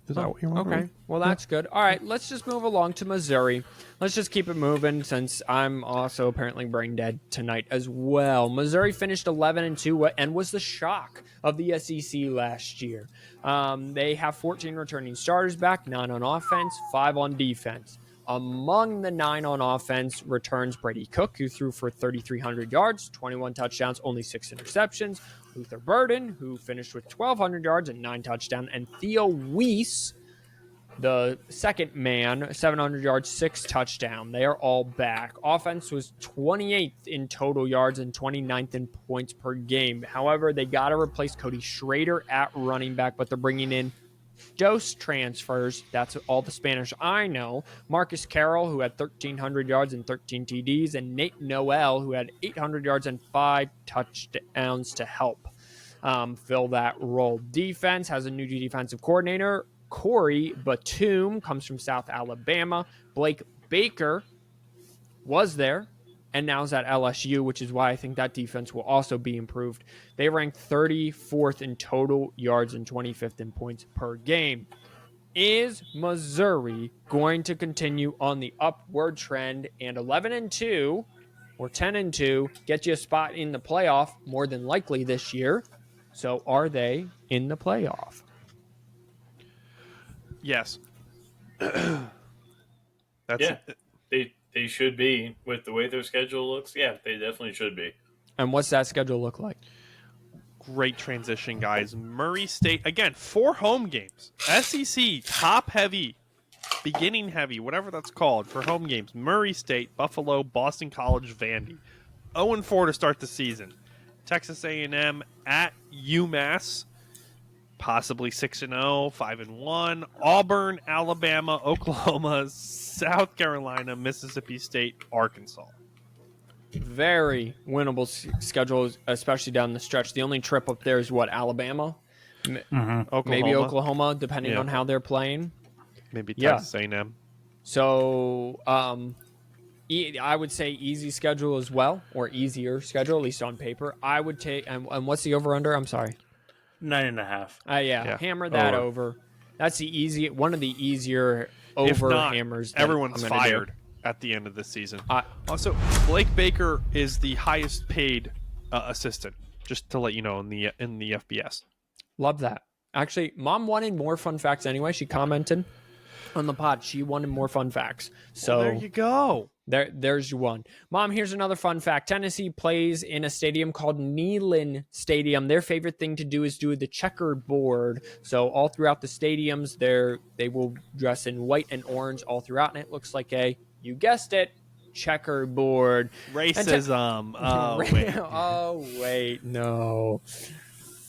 Is that what you're wondering? Okay, well that's good. All right, let's just move along to Missouri. Let's just keep it moving since I'm also apparently brain dead tonight as well. Missouri finished 11-2 and was the shock of the SEC last year. They have 14 returning starters back, 9 on offense, 5 on defense. Among the 9 on offense returns Brady Cook, who threw for 3,300 yards, 21 touchdowns, only 6 interceptions. Luther Burden, who finished with 1,200 yards and 9 touchdowns. And Theo Weiss, the second man, 700 yards, 6 touchdowns. They are all back. Offense was 28th in total yards and 29th in points per game. However, they got to replace Cody Schrader at running back, but they're bringing in Dose transfers. That's all the Spanish I know. Marcus Carroll, who had 1,300 yards and 13 TDs, and Nate Noel, who had 800 yards and 5 touchdowns to help fill that role. Defense has a new defensive coordinator. Corey Batum comes from South Alabama. Blake Baker was there and now is at LSU, which is why I think that defense will also be improved. They ranked 34th in total yards and 25th in points per game. Is Missouri going to continue on the upward trend and 11-2 or 10-2 get you a spot in the playoff more than likely this year? So are they in the playoff? Yes. That's Yeah, they should be with the way their schedule looks. Yeah, they definitely should be. And what's that schedule look like? great transition, guys. Murray State, again, 4 home games. SEC, top heavy, beginning heavy, whatever that's called, for home games. Murray State, Buffalo, Boston College, Vandy. 0-4 to start the season. Texas A&M at UMass, possibly 6-0, 5-1. Auburn, Alabama, Oklahoma, South Carolina, Mississippi State, Arkansas. Very winnable schedule, especially down the stretch. The only trip up there is what, Alabama? Oklahoma. Maybe Oklahoma, depending on how they're playing. Maybe Yeah. Texas A&M. So I would say easy schedule as well, or easier schedule, at least on paper. I would take, and what's the over-under? I'm sorry. 9.5. Yeah, hammer that over. That's the one of the easier over If not, hammers. that everyone's I'm gonna fired do. at the end of the season. I- Also, Blake Baker is the highest paid assistant, just to let you know, in the FBS. Love that. Actually, Mom wanted more fun facts anyway. She commented on the pod. She wanted more fun facts. So Well, there you go. There's your one. Mom, here's another fun fact. Tennessee plays in a stadium called Neyland Stadium. Their favorite thing to do is do the checkered board. So all throughout the stadiums, they will dress in white and orange all throughout, and it looks like you guessed it, checkered board. Racism. Oh, wait. No.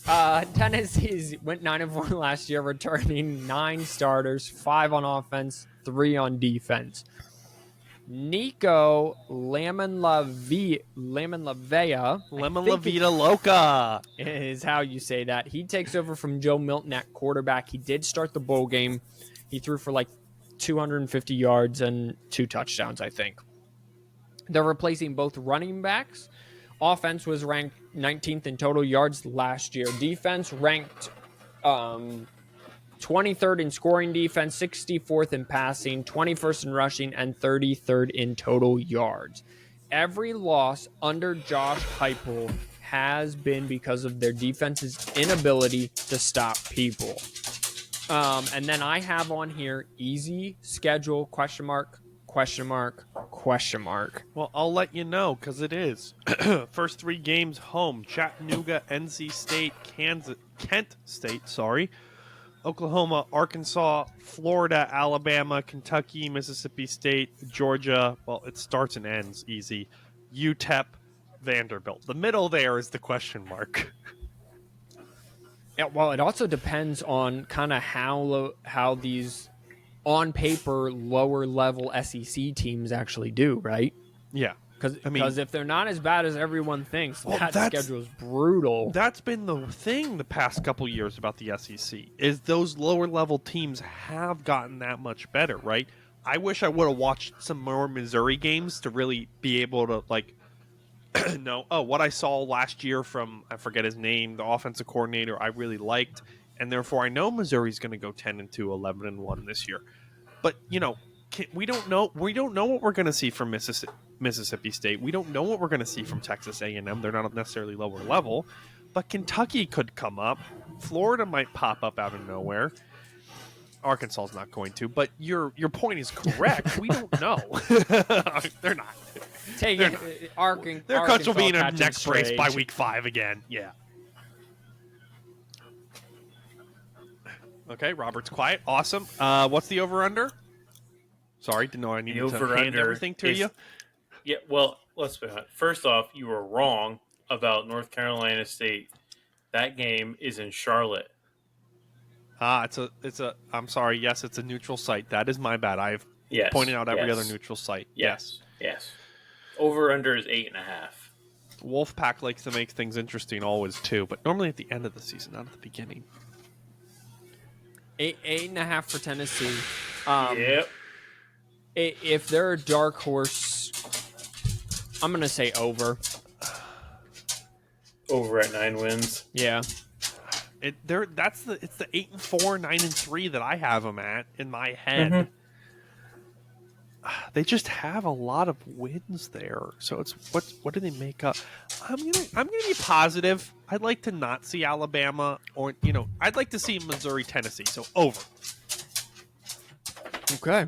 Tennessee's went 9-4 last year, returning 9 starters, 5 on offense, 3 on defense. Nico Lemon La Vida Loca. is how you say that. He takes over from Joe Milton at quarterback. He did start the bowl game. He threw for like 250 yards and 2 touchdowns, I think. They're replacing both running backs. Offense was ranked 19th in total yards last year. Defense ranked 23rd in scoring defense, 64th in passing, 21st in rushing, and 33rd in total yards. Every loss under Josh Heupel has been because of their defense's inability to stop people. And then I have on here easy schedule, question mark. Well, I'll let you know, because it is. First 3 games home: Chattanooga, NC State, Kent State, Oklahoma, Arkansas, Florida, Alabama, Kentucky, Mississippi State, Georgia. Well, it starts and ends easy. UTEP, Vanderbilt. The middle there is the question mark. Yeah, well, it also depends on kind of how these on paper lower level SEC teams actually do, right? Yeah. Because if they're not as bad as everyone thinks, that that's- schedule is brutal. That's been the thing the past couple years about the SEC, is those lower level teams have gotten that much better, right? I wish I would have watched some more Missouri games to really be able to like know. Oh, what I saw last year from I forget his name, the offensive coordinator, I really liked, and therefore I know Missouri's going to go 10-2, 11-1 this year. But we don't know. We don't know what we're going to see from Mississippi State. We don't know what we're going to see from Texas A&M. They're not necessarily lower level, but Kentucky could come up. Florida might pop up out of nowhere. Arkansas is not going to, but your point is correct. We don't know. They're not. Their coach will be in a neck brace by week 5 again. Yeah. Okay, Robert's quiet. Awesome. What's the over/under? Sorry, didn't know I needed to hand everything to you. Yeah, well, let's be honest. First off, you were wrong about North Carolina State. That game is in Charlotte. It's a. I'm sorry. Yes, it's a neutral site. That is my bad. I've pointed out every other neutral site. Yes. Over/under is 8.5. Wolfpack likes to make things interesting always too, but normally at the end of the season, not at the beginning. 8.5 for Tennessee. Yep. If they're a dark horse, I'm gonna say over. Over at 9 wins. Yeah. It's the 8-4, 9-3 that I have them at in my head. Mm-hmm. They just have a lot of wins there. So it's what do they make up? I'm gonna be positive. I'd like to not see Alabama or I'd like to see Missouri, Tennessee. So over. Okay.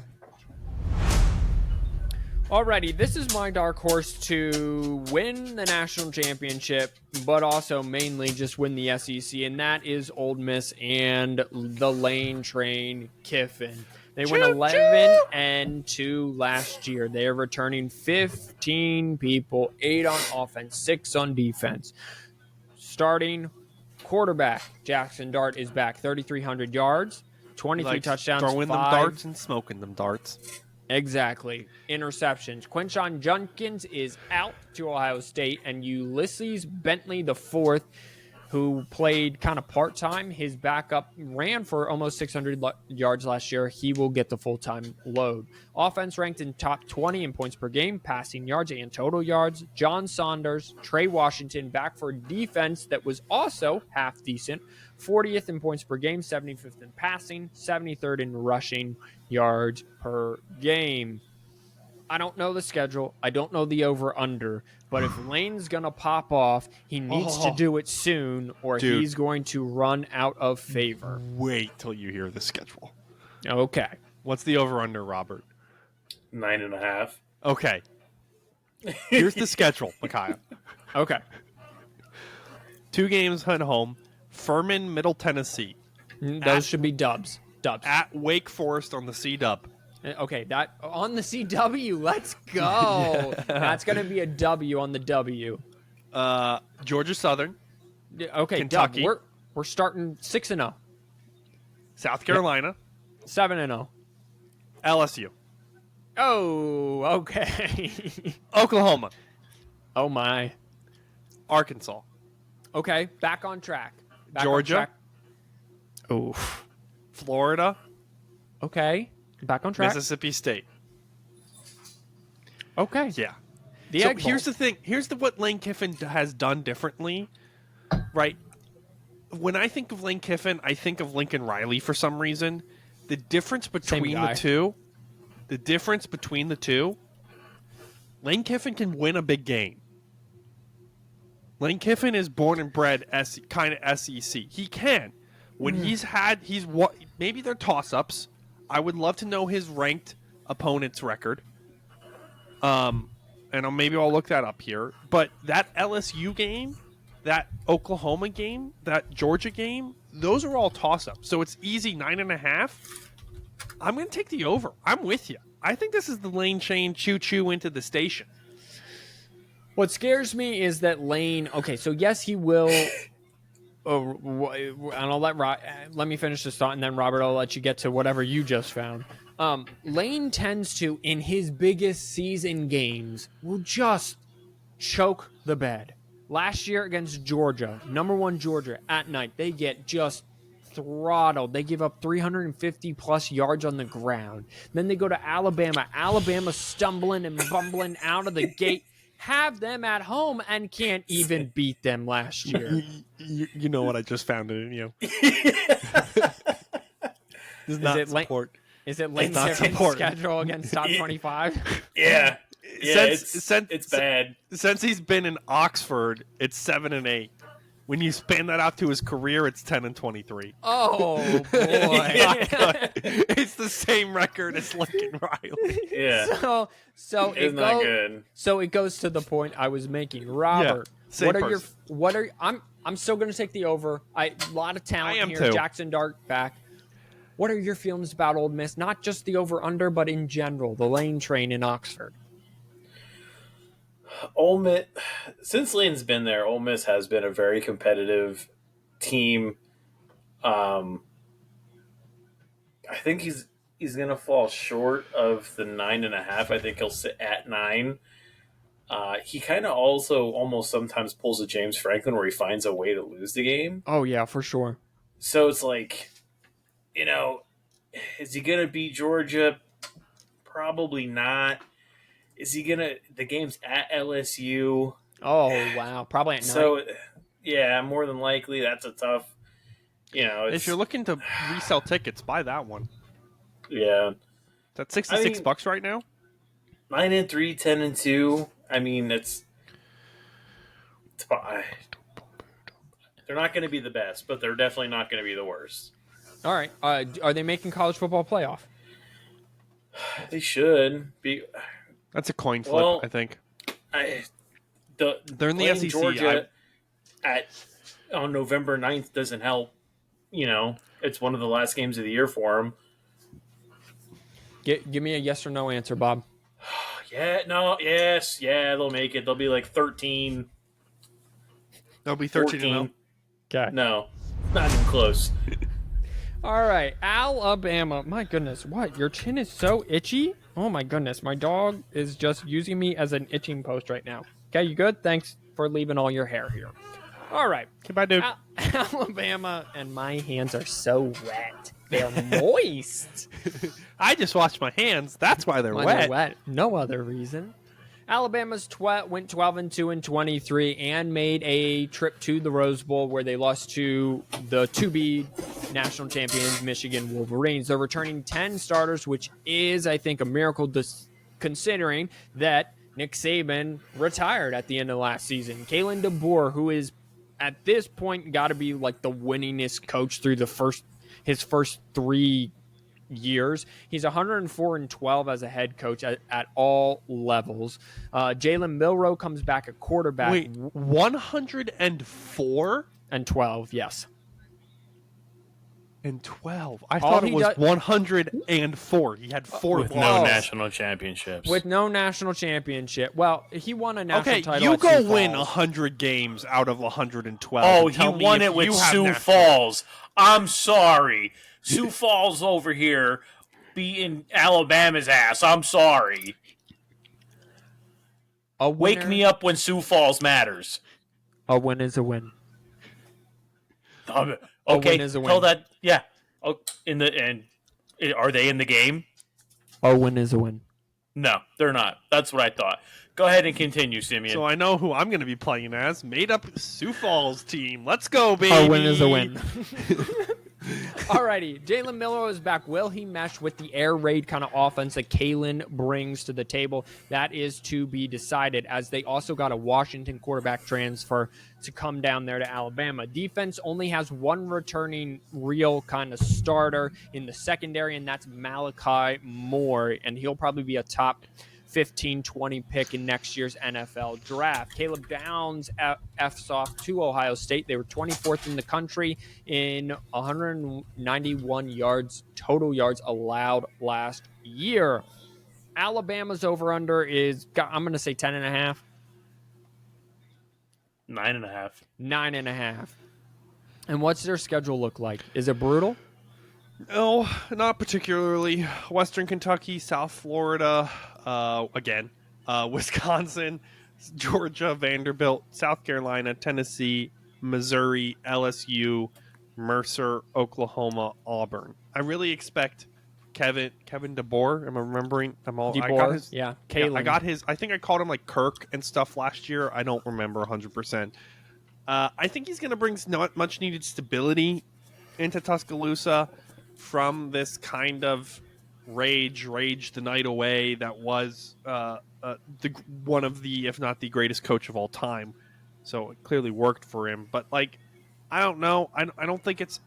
Alrighty, this is my dark horse to win the national championship, but also mainly just win the SEC, and that is Ole Miss and the Lane Train Kiffin. They went 11-2 last year. They are returning 15 people, 8 on offense, 6 on defense. Starting quarterback Jackson Dart is back, 3,300 yards, 23 touchdowns, throwing 5. them darts and smoking them darts. Exactly. Interceptions. Quinshon Judkins is out to Ohio State, and Ulysses Bentley IV, who played kind of part-time, his backup ran for almost 600 yards last year. He will get the full-time load. Offense ranked in top 20 in points per game, passing yards and total yards. John Saunders, Trey Washington back for defense that was also half decent. 40th in points per game, 75th in passing, 73rd in rushing yards per game. I don't know the schedule. I don't know the over-under. But if Lane's going to pop off, he needs to do it soon or he's going to run out of favor. Wait till you hear the schedule. Okay. What's the over-under, Robert? 9.5. Okay. Here's the schedule, Micaiah. Okay. 2 games at home. Furman, Middle Tennessee. Those should be dubs. Dubs. At Wake Forest on the C-Dub. Okay, that on the CW. Let's go. That's going to be a W on the W. Georgia Southern. Okay, Kentucky. Dub. We're starting 6-0. South Carolina. 7-0. LSU. Oh, okay. Oklahoma. Oh my. Arkansas. Okay, back on track. Georgia. Oof. Florida. Okay, back on track. Mississippi State. Okay. Yeah. So here's the thing. Here's what Lane Kiffin has done differently, right? When I think of Lane Kiffin, I think of Lincoln Riley for some reason. The difference between the two, Lane Kiffin can win a big game. Lane Kiffin is born and bred kind of SEC. He can. When maybe they're toss-ups. I would love to know his ranked opponent's record. And maybe I'll look that up here. But that LSU game, that Oklahoma game, that Georgia game, those are all toss-ups. So it's easy, 9.5. I'm going to take the over. I'm with you. I think this is the Lane chain choo-choo into the station. What scares me is that Lane. Okay, so yes, he will. And I'll let me finish this thought, and then Robert, I'll let you get to whatever you just found. Lane tends to, in his biggest season games, will just choke the bed. Last year against Georgia, number 1 Georgia at night, they get just throttled. They give up 350 plus yards on the ground. Then they go to Alabama. Alabama stumbling and bumbling out of the gate. Have them at home and can't even beat them last year. You know what I just found in you. Does not it support. Is it Lane not Kiffin's support. schedule against top 25? Yeah. Yeah, Since- it's bad. Since he's been in Oxford, it's 7-8. When you span that out to his career, it's 10-23. Oh, boy. It's the same record as Lincoln Riley. Yeah. So It's not good. So it goes to the point I was making. Robert, same what are person. I'm still going to take the over. A lot of talent I am here. too. Jackson Dart back. What are your feelings about Ole Miss? Not just the over under, but in general, the Lane train in Oxford. Ole Miss, since Lane's been there, Ole Miss has been a very competitive team. I think he's going to fall short of the 9.5. I think he'll sit at 9. He kind of also almost sometimes pulls a James Franklin where he finds a way to lose the game. Oh yeah, for sure. So it's like, is he going to beat Georgia? Probably not. Is he going to – the game's at LSU. Oh wow, probably at night. So, yeah, more than likely that's a tough – If you're looking to resell tickets, buy that one. Yeah. Is that $66 bucks right now? 9-3, 10-2. I mean, it's they're not going to be the best, but they're definitely not going to be the worst. All right, are they making college football playoff? They should be. That's a coin flip, Well, I think. They're in the playing SEC. Georgia on November 9th doesn't help. It's one of the last games of the year for them. Give me a yes or no answer, Bob. Yeah, no, yes, yeah, they'll make it. They'll be like 13. They'll be 13-0. 14. Okay. No, not even close. All right, Alabama. My goodness, what? Your chin is so itchy? Oh my goodness, my dog is just using me as an itching post right now. Okay, you good? Thanks for leaving all your hair here. All right. Goodbye, dude. Alabama, and my hands are so wet. They're moist. I just washed my hands. That's why they're Why wet. they're wet. No other reason. Alabama's went 12-2 and 23 and made a trip to the Rose Bowl where they lost to the to-be national champions Michigan Wolverines. They're returning 10 starters, which is, I think, a miracle considering that Nick Saban retired at the end of last season. Kalen DeBoer, who is at this point got to be like the winningest coach through his first 3 years. He's 104-12 as a head coach at all levels. Jalen Milroe comes back at quarterback. Wait, 104 and 12, yes. and 12. I thought it was 104. He had 4 With losses. no national championships. With no national championship. Well, he won a national Okay, title. you at go Sioux win Falls. 100 games out of 112. Oh, and he tell me won if it with you have Sioux national- Falls. I'm sorry. Sioux Falls over here beating Alabama's ass. I'm sorry. Wake me up when Sioux Falls matters. A win is a win. Okay, win is a tell win. that. Yeah. Oh, are they in the game? A win is a win. No, they're not. That's what I thought. Go ahead and continue, Simeon. So I know who I'm going to be playing as. Made up Sioux Falls team. Let's go, baby. A win is a win. Alrighty, Jalen Milroe is back. Will he mesh with the air raid kind of offense that Kalen brings to the table? That is to be decided, as they also got a Washington quarterback transfer to come down there to Alabama. Defense only has one returning real kind of starter in the secondary, and that's Malachi Moore, and he'll probably be a top 15-20 pick in next year's NFL draft. Caleb Downs F's off to Ohio State. They were 24th in the country in 191 yards, total yards allowed last year. Alabama's over-under is, I'm going to say 10.5. 9.5. 9.5. And what's their schedule look like? Is it brutal? No, not particularly. Western Kentucky, South Florida, Wisconsin, Georgia, Vanderbilt, South Carolina, Tennessee, Missouri, LSU, Mercer, Oklahoma, Auburn. I really expect Kevin DeBoer. Am I remembering? I got DeBoer, his. yeah. Yeah, Kalen. I got his. I think I called him like Kirk and stuff last year. I don't remember 100%. I think he's going to bring not much needed stability into Tuscaloosa from this kind of rage the night away that was one of the, if not the greatest coach of all time. So it clearly worked for him. But like, I don't know. I don't think it's.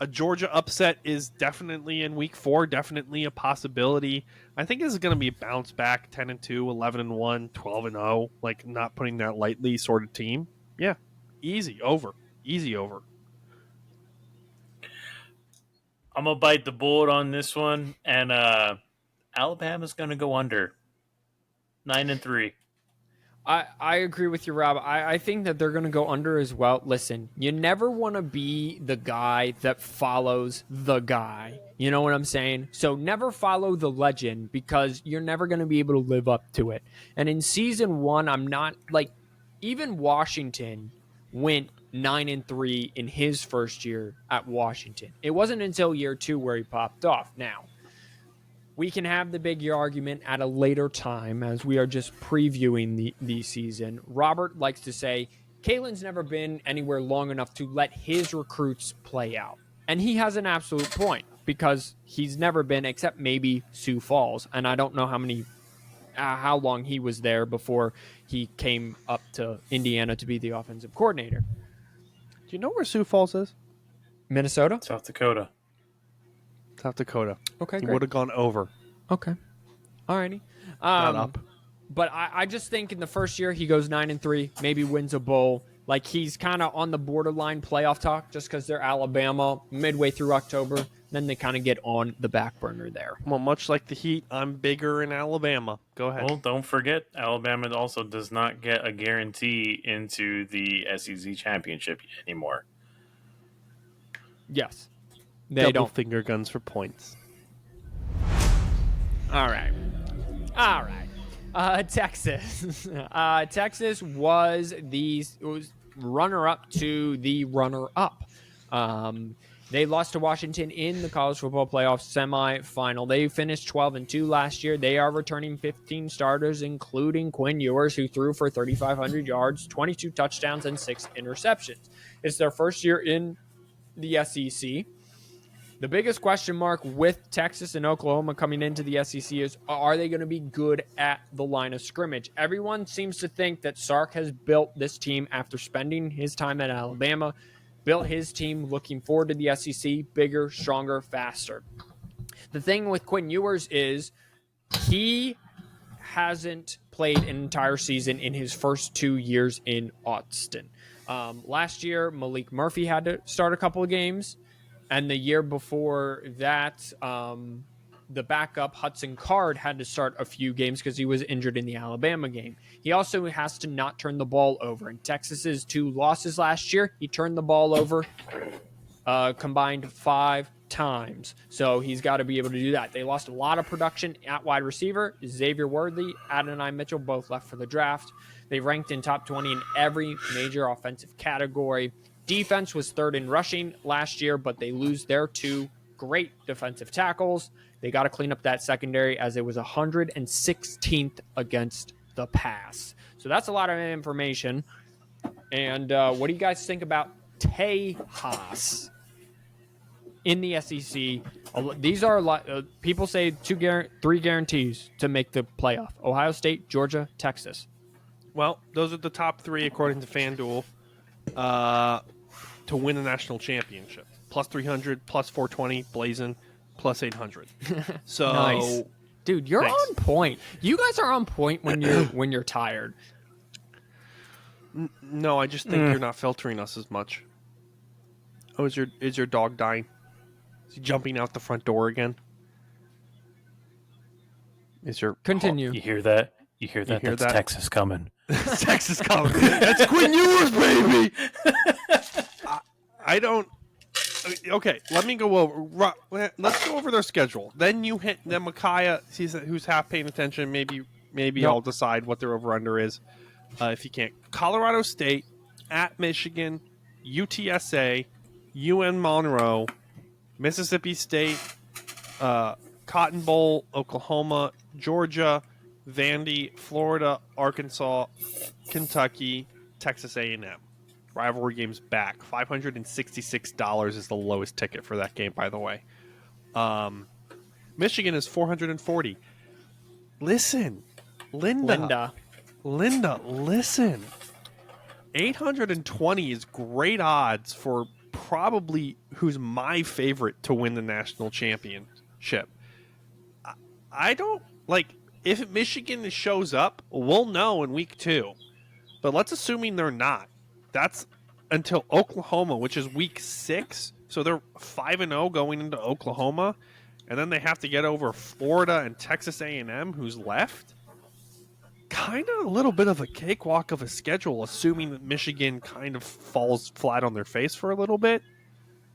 A Georgia upset is definitely in week 4, definitely a possibility. I think this is going to be a bounce back 10-2, 11-1, 12-0, like not putting that lightly sort of team. Yeah. Easy over. I'm gonna bite the bullet on this one, and Alabama's gonna go under 9-3. I agree with you, Rob. I think that they're going to go under as well. Listen, you never want to be the guy that follows the guy. You know what I'm saying? So never follow the legend because you're never going to be able to live up to it. And in season 1, I'm not like, even Washington went 9-3 in his first year at Washington. It wasn't until year 2 where he popped off. Now, we can have the big argument at a later time as we are just previewing the season. Robert likes to say, Kalen's never been anywhere long enough to let his recruits play out. And he has an absolute point because he's never been, except maybe Sioux Falls. And I don't know how long he was there before he came up to Indiana to be the offensive coordinator. Do you know where Sioux Falls is? Minnesota? South Dakota. South Dakota. Okay, He great. would have gone over. Okay. Alrighty. Not up. But I just think in the first year he goes 9-3, maybe wins a bowl. Like he's kind of on the borderline playoff talk just because they're Alabama midway through October. Then they kind of get on the back burner there. Well, much like the Heat, I'm bigger in Alabama. Go ahead. Well, don't forget, Alabama also does not get a guarantee into the SEC championship anymore. Yes. They Double don't. finger guns for points. All right. Texas. Texas was runner-up to the runner-up. They lost to Washington in the college football playoff semifinal. They finished 12-2 last year. They are returning 15 starters, including Quinn Ewers, who threw for 3,500 yards, 22 touchdowns, and 6 interceptions. It's their first year in the SEC. The biggest question mark with Texas and Oklahoma coming into the SEC is, are they going to be good at the line of scrimmage? Everyone seems to think that Sark has built this team after spending his time at Alabama, built his team looking forward to the SEC, bigger, stronger, faster. The thing with Quinn Ewers is he hasn't played an entire season in his first 2 years in Austin. Last year, Malik Murphy had to start a couple of games. And the year before that, the backup Hudson Card had to start a few games because he was injured in the Alabama game. He also has to not turn the ball over. In Texas's 2 losses last year, he turned the ball over combined 5 times. So he's got to be able to do that. They lost a lot of production at wide receiver. Xavier Worthy, Adonai Mitchell both left for the draft. They ranked in top 20 in every major offensive category. Defense was 3rd in rushing last year, but they lose their 2 great defensive tackles. They got to clean up that secondary as it was 116th against the pass. So that's a lot of information. And what do you guys think about Tejas in the SEC? These are a lot. People say 3 guarantees to make the playoff: Ohio State, Georgia, Texas. Well, those are the top 3 according to FanDuel to win a national championship. Plus 300, plus 420, blazing, plus 800. So, Nice. Dude, you're Thanks. on point. You guys are on point when you're tired. No, I just think you're not filtering us as much. Oh, is your dog dying? Is he jumping out the front door again? Is your Continue. You hear that? You hear that? hear That's that? Texas coming. Texas coming? That's Quinn Ewers, baby. I don't. Okay, let me go over. Let's go over their schedule. Then you hit. Then Micaiah, who's half paying attention. Maybe Yep. I'll decide what their over under is. If you can't, Colorado State, at Michigan, UTSA, UN Monroe, Mississippi State, Cotton Bowl, Oklahoma, Georgia, Vandy, Florida, Arkansas, Kentucky, Texas A&M. Rivalry games back. $566 is the lowest ticket for that game, by the way. Michigan is $440. Listen, Linda, listen. 820 is great odds for probably who's my favorite to win the national championship. I don't like if Michigan shows up, we'll know in week 2. But let's assuming they're not. That's until Oklahoma, which is week 6. So they're 5-0 going into Oklahoma, and then they have to get over Florida and Texas A&M, who's left. Kind of a little bit of a cakewalk of a schedule, assuming that Michigan kind of falls flat on their face for a little bit.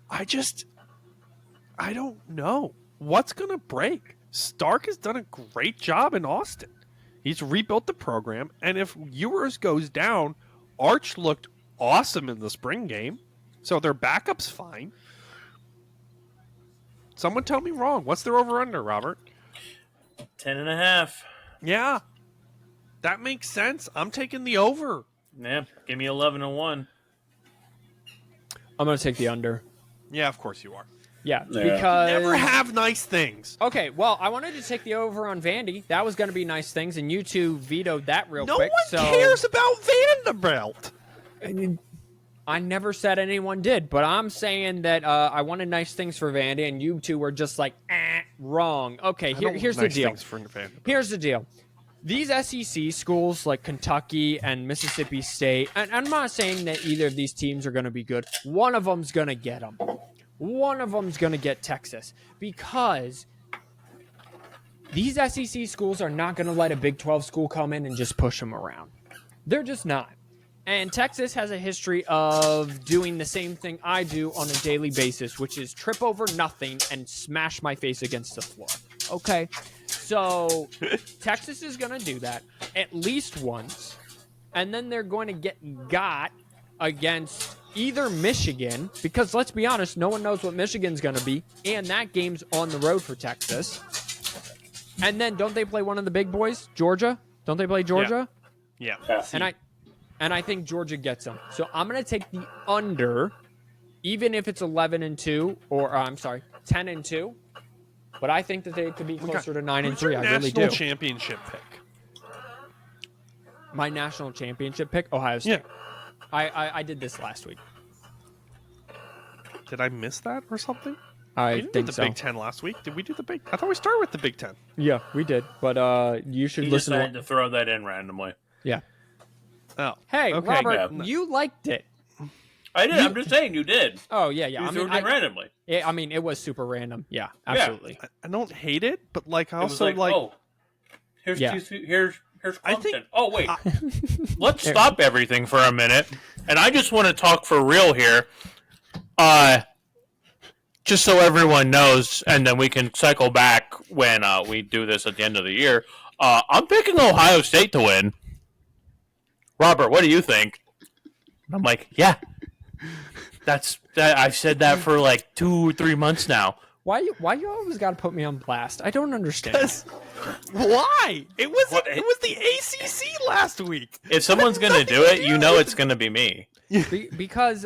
I don't know. What's going to break? Stark has done a great job in Austin. He's rebuilt the program, and if Ewers goes down, Arch looked awesome in the spring game, so their backup's fine. Someone tell me wrong. What's their over-under, Robert? 10.5. Yeah. That makes sense. I'm taking the over. Yeah, give me 11-1. I'm going to take the under. Yeah, of course you are. Yeah, Yeah. because... Never have nice things. Okay, well, I wanted to take the over on Vandy. That was going to be nice things, and you two vetoed that real No quick. one cares about Vanderbilt. I never said anyone did, but I'm saying that I wanted nice things for Vandy, and you two were just like, wrong. Okay, here's the deal. Here's the deal. These SEC schools like Kentucky and Mississippi State, and I'm not saying that either of these teams are going to be good. One of them's going to get them. One of them's going to get Texas because these SEC schools are not going to let a Big 12 school come in and just push them around. They're just not. And Texas has a history of doing the same thing I do on a daily basis, which is trip over nothing and smash my face against the floor. Okay? So Texas is going to do that at least once, and then they're going to get got against either Michigan, because let's be honest, no one knows what Michigan's going to be, and that game's on the road for Texas. And then don't they play one of the big boys, Georgia? Don't they play Georgia? Yeah. And I think Georgia gets them. So I'm going to take the under, even if it's 11-2, or I'm sorry, 10-2. But I think that they could be closer to 9-3. I really do. National championship pick. My national championship pick, Ohio State. Yeah. I did this last week. Did I miss that or something? I We didn't think do the so. Big Ten last week. Did we do the Big? I thought we started with the Big Ten. Yeah, we did. But you should You listen decided to. to throw that in randomly. Yeah. Oh, Hey, okay. Robert, yeah. you liked it. I did. I'm just saying you did. Oh yeah, yeah. You I threw mean, it in randomly. I mean, it was super random. Yeah, absolutely. I don't hate it, but like I It was also like, oh, here's Yeah. here's I think- Clemson. Oh wait, let's stop everything for a minute, and I just want to talk for real here. Just so everyone knows, and then we can cycle back when we do this at the end of the year. I'm picking Ohio State to win. Robert, what do you think? I'm like, yeah. I've said that for like 2 or 3 months now. Why you always got to put me on blast? I don't understand. why? It was What? it was the ACC last week. If someone's gonna do it, you know it's gonna be me. Because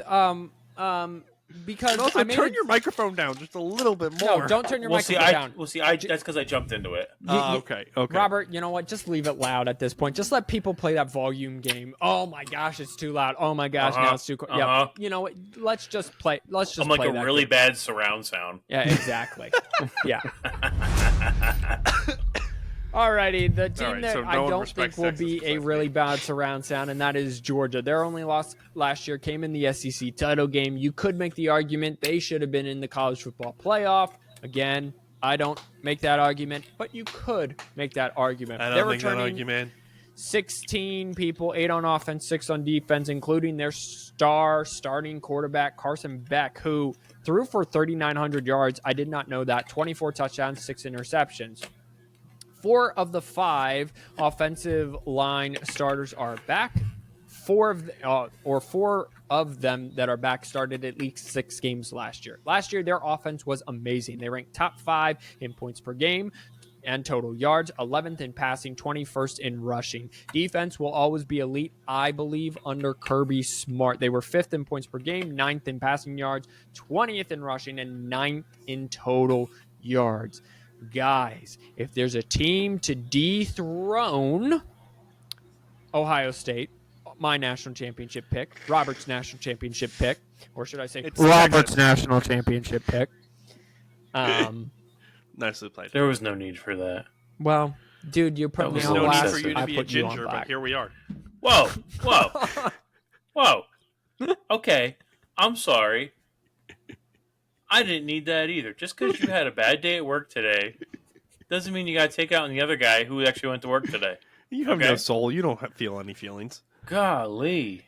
And also I made turn it- your microphone down just a little bit more. no, don't turn your We'll see. microphone down. That's because I jumped into it. Okay. Okay. Robert, you know what? Just leave it loud at this point. Just let people play that volume game. Oh my gosh, it's too loud. Oh my gosh, now it's too quiet. Yeah, you know what? Let's just play. Let's just I'm like play a that really game. bad surround sound. Yeah, exactly. Yeah. Alrighty, the team right, that so no I one don't respects think will Texas be a besides really me. bad surround sound, and that is Georgia. Their only loss last year came in the SEC title game. You could make the argument they should have been in the college football playoff. Again, I don't make that argument, but you could make that argument. I They're don't think that returning argument. 16 people, 8 on offense, 6 on defense, including their starting quarterback, Carson Beck, who threw for 3,900 yards. I did not know that. 24 touchdowns, 6 interceptions. 4 of the 5 offensive line starters are back. four of them that are back started at least 6 games last year. Last year, their offense was amazing. They ranked top 5 in points per game and total yards, 11th in passing, 21st in rushing. Defense will always be elite, I believe, under Kirby Smart. They were 5th in points per game, 9th in passing yards, 20th in rushing, and 9th in total yards. Guys, if there's a team to dethrone Ohio State, my national championship pick, Robert's national championship pick, or should I say Robert's national championship pick. Nicely played. There was no need for that. Well, dude, you put That me was on no need blast. for you to I be a put you on ginger, black. but here we are. Whoa, whoa, whoa. Okay, I'm sorry. I didn't need that either. Just because you had a bad day at work today doesn't mean you got to take out on the other guy who actually went to work today. You have Okay. no soul. You don't feel any feelings. Golly.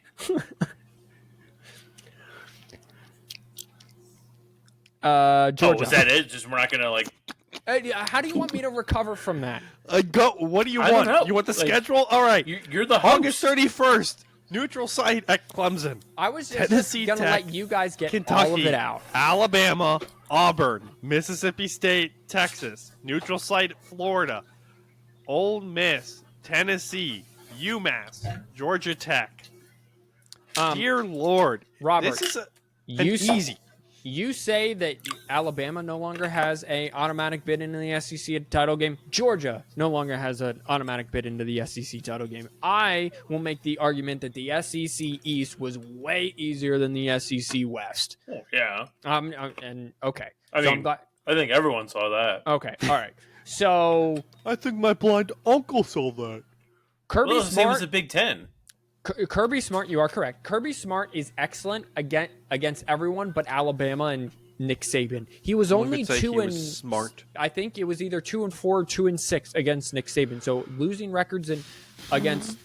Georgia. Oh, was that it? Just we're not gonna like. How do you want me to recover from that? Go. What do you I don't want? know. You want the Like, schedule? All right. You're the host. August 31st. Neutral site at Clemson. I was Tennessee just gonna Tech, let you guys get Kentucky, all of it out. Alabama, Auburn, Mississippi State, Texas. Neutral site Florida. Ole Miss, Tennessee, UMass, Georgia Tech. Dear Lord, Robert, this is an you easy. You say that Alabama no longer has a automatic bid into the SEC title game. Georgia no longer has an automatic bid into the SEC title game. I will make the argument that the SEC East was way easier than the SEC West. Oh, yeah. And okay, I So mean, I think everyone saw that. okay, all right. So I think my blind uncle saw that. Kirby Well, it's the same as Smart. the Big Ten. Kirby Smart, you are correct. Kirby Smart is excellent against everyone but Alabama and Nick Saban. He was One only could say 2 he and was smart. I think it was either 2-4, or 2-6 against Nick Saban. So losing records against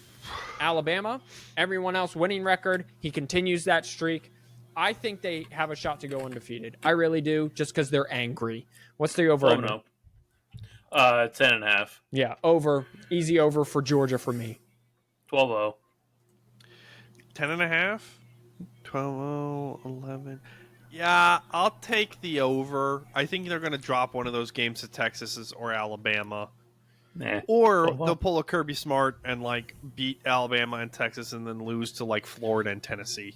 Alabama, everyone else winning record. He continues that streak. I think they have a shot to go undefeated. I really do, just because they're angry. What's the over? Oh no. 10.5. Yeah, over. Easy over for Georgia for me. 12-0. 10.5? 12, 11. Yeah, I'll take the over. I think they're going to drop one of those games to Texas or Alabama. Nah. Or 12-0. they'll pull a Kirby Smart and like beat Alabama and Texas and then lose to like Florida and Tennessee.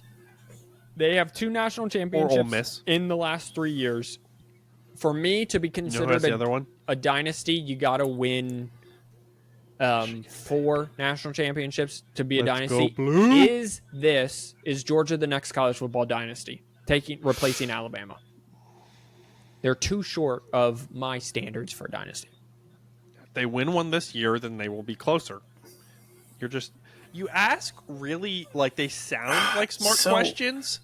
They have 2 national Ole championships Miss. in the last 3 years. For me to be You know who considered has the other one? a dynasty, you got to win 4 national championships to be a Let's go dynasty. Blue. Is Georgia the next college football dynasty, replacing Alabama? They're too short of my standards for a dynasty. If they win one this year, then they will be closer. You ask really like they sound like smart So- questions,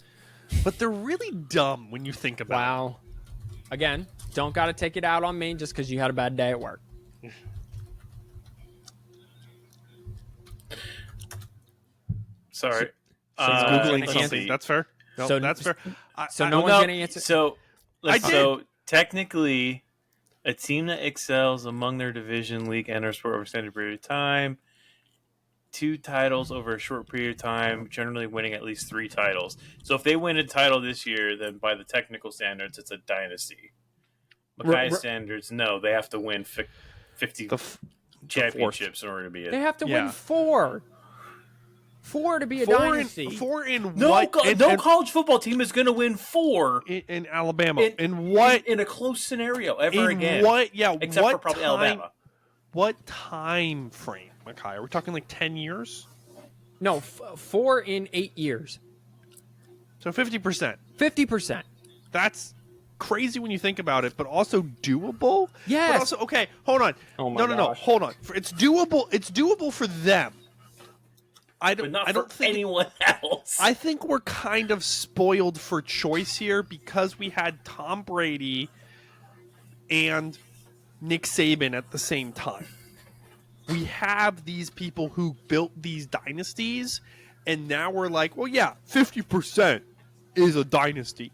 but they're really dumb when you think about it. Wow. Again, don't got to take it out on me just because you had a bad day at work. Sorry. Googling let's something. see. That's fair. No, So- that's fair. so no one's No, gonna answer. So, I did. so technically, a team that excels among their division, league, and or sport over an extended period of time, 2 titles over a short period of time, generally winning at least 3 titles. So if they win a title this year, then by the technical standards, it's a dynasty. Mackay standards, no, they have to win 50 The f- championships in order to be They it. have to Yeah. win 4. 4 to be a four dynasty. in No, what? no college football team is going to win 4 in Alabama. in- In what? in a close scenario ever In again. what? Yeah. Except what for probably time, Alabama. What time frame, Mackay? Are we talking like 10 years? No, 4 in 8 years. So 50%. 50%. That's crazy when you think about it, but also doable. Yes. But also, okay, hold on. Oh my no. gosh. Hold on. It's doable. It's doable for them. I But don't. not I for don't think. anyone else. I think we're kind of spoiled for choice here because we had Tom Brady and Nick Saban at the same time. We have these people who built these dynasties, and now we're like, well, yeah, 50% is a dynasty.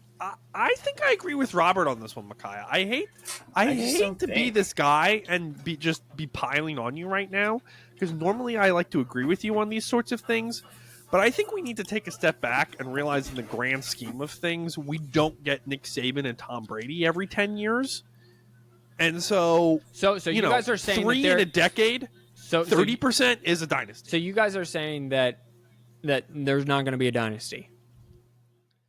I think I agree with Robert on this one, Micaiah. I hate just don't to be think. this guy and be piling on you right now because normally I like to agree with you on these sorts of things, But I think we need to take a step back and realize in the grand scheme of things, we don't get Nick Saban and Tom Brady every 10 years. And so you know, guys are saying 3 in a decade, so 30% is a dynasty. So you guys are saying that there's not going to be a dynasty.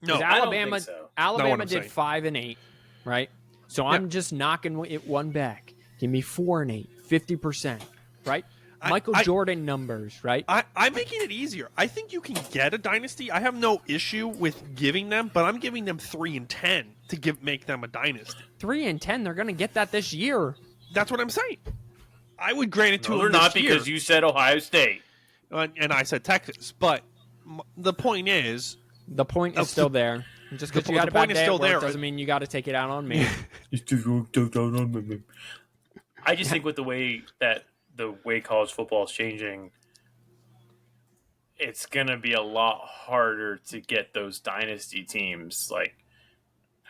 No, I don't think so. Alabama did saying. 5-8, right? So I'm just knocking it one back. Give me 4-8, 50%, right? Michael Jordan numbers, right? I'm making it easier. I think you can get a dynasty. I have no issue with giving them, but I'm giving them 3-10 to make them a dynasty. 3-10, they're going to get that this year. That's what I'm saying. I would grant it to No, them they're this not year. because you said Ohio State. And I said Texas. But the point is, The point is still there. Just because The you had a point bad is day still at work there. doesn't mean you got to take it out on me. I just think with the way college football is changing, it's going to be a lot harder to get those dynasty teams. Like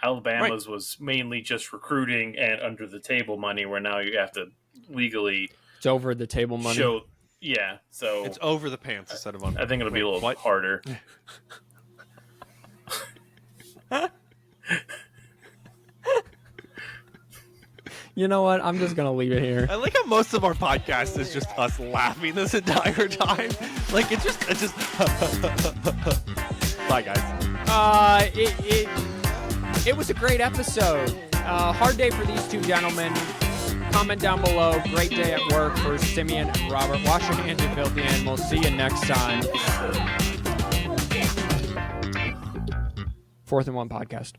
Alabama's was mainly just recruiting and under the table money, where now you have to legally It's over the table money. show. Yeah, so it's over the pants instead of under. I think it'll be a little What? harder. You know what? I'm just going to leave it here. I like how most of our podcast is just us laughing this entire time. Like it's just. Bye, guys. It was a great episode. Hard day for these two gentlemen. Comment down below. Great day at work for Simeon and Robert. Wash your hands, you filthy animals. See you next time. 4th and 1 podcast.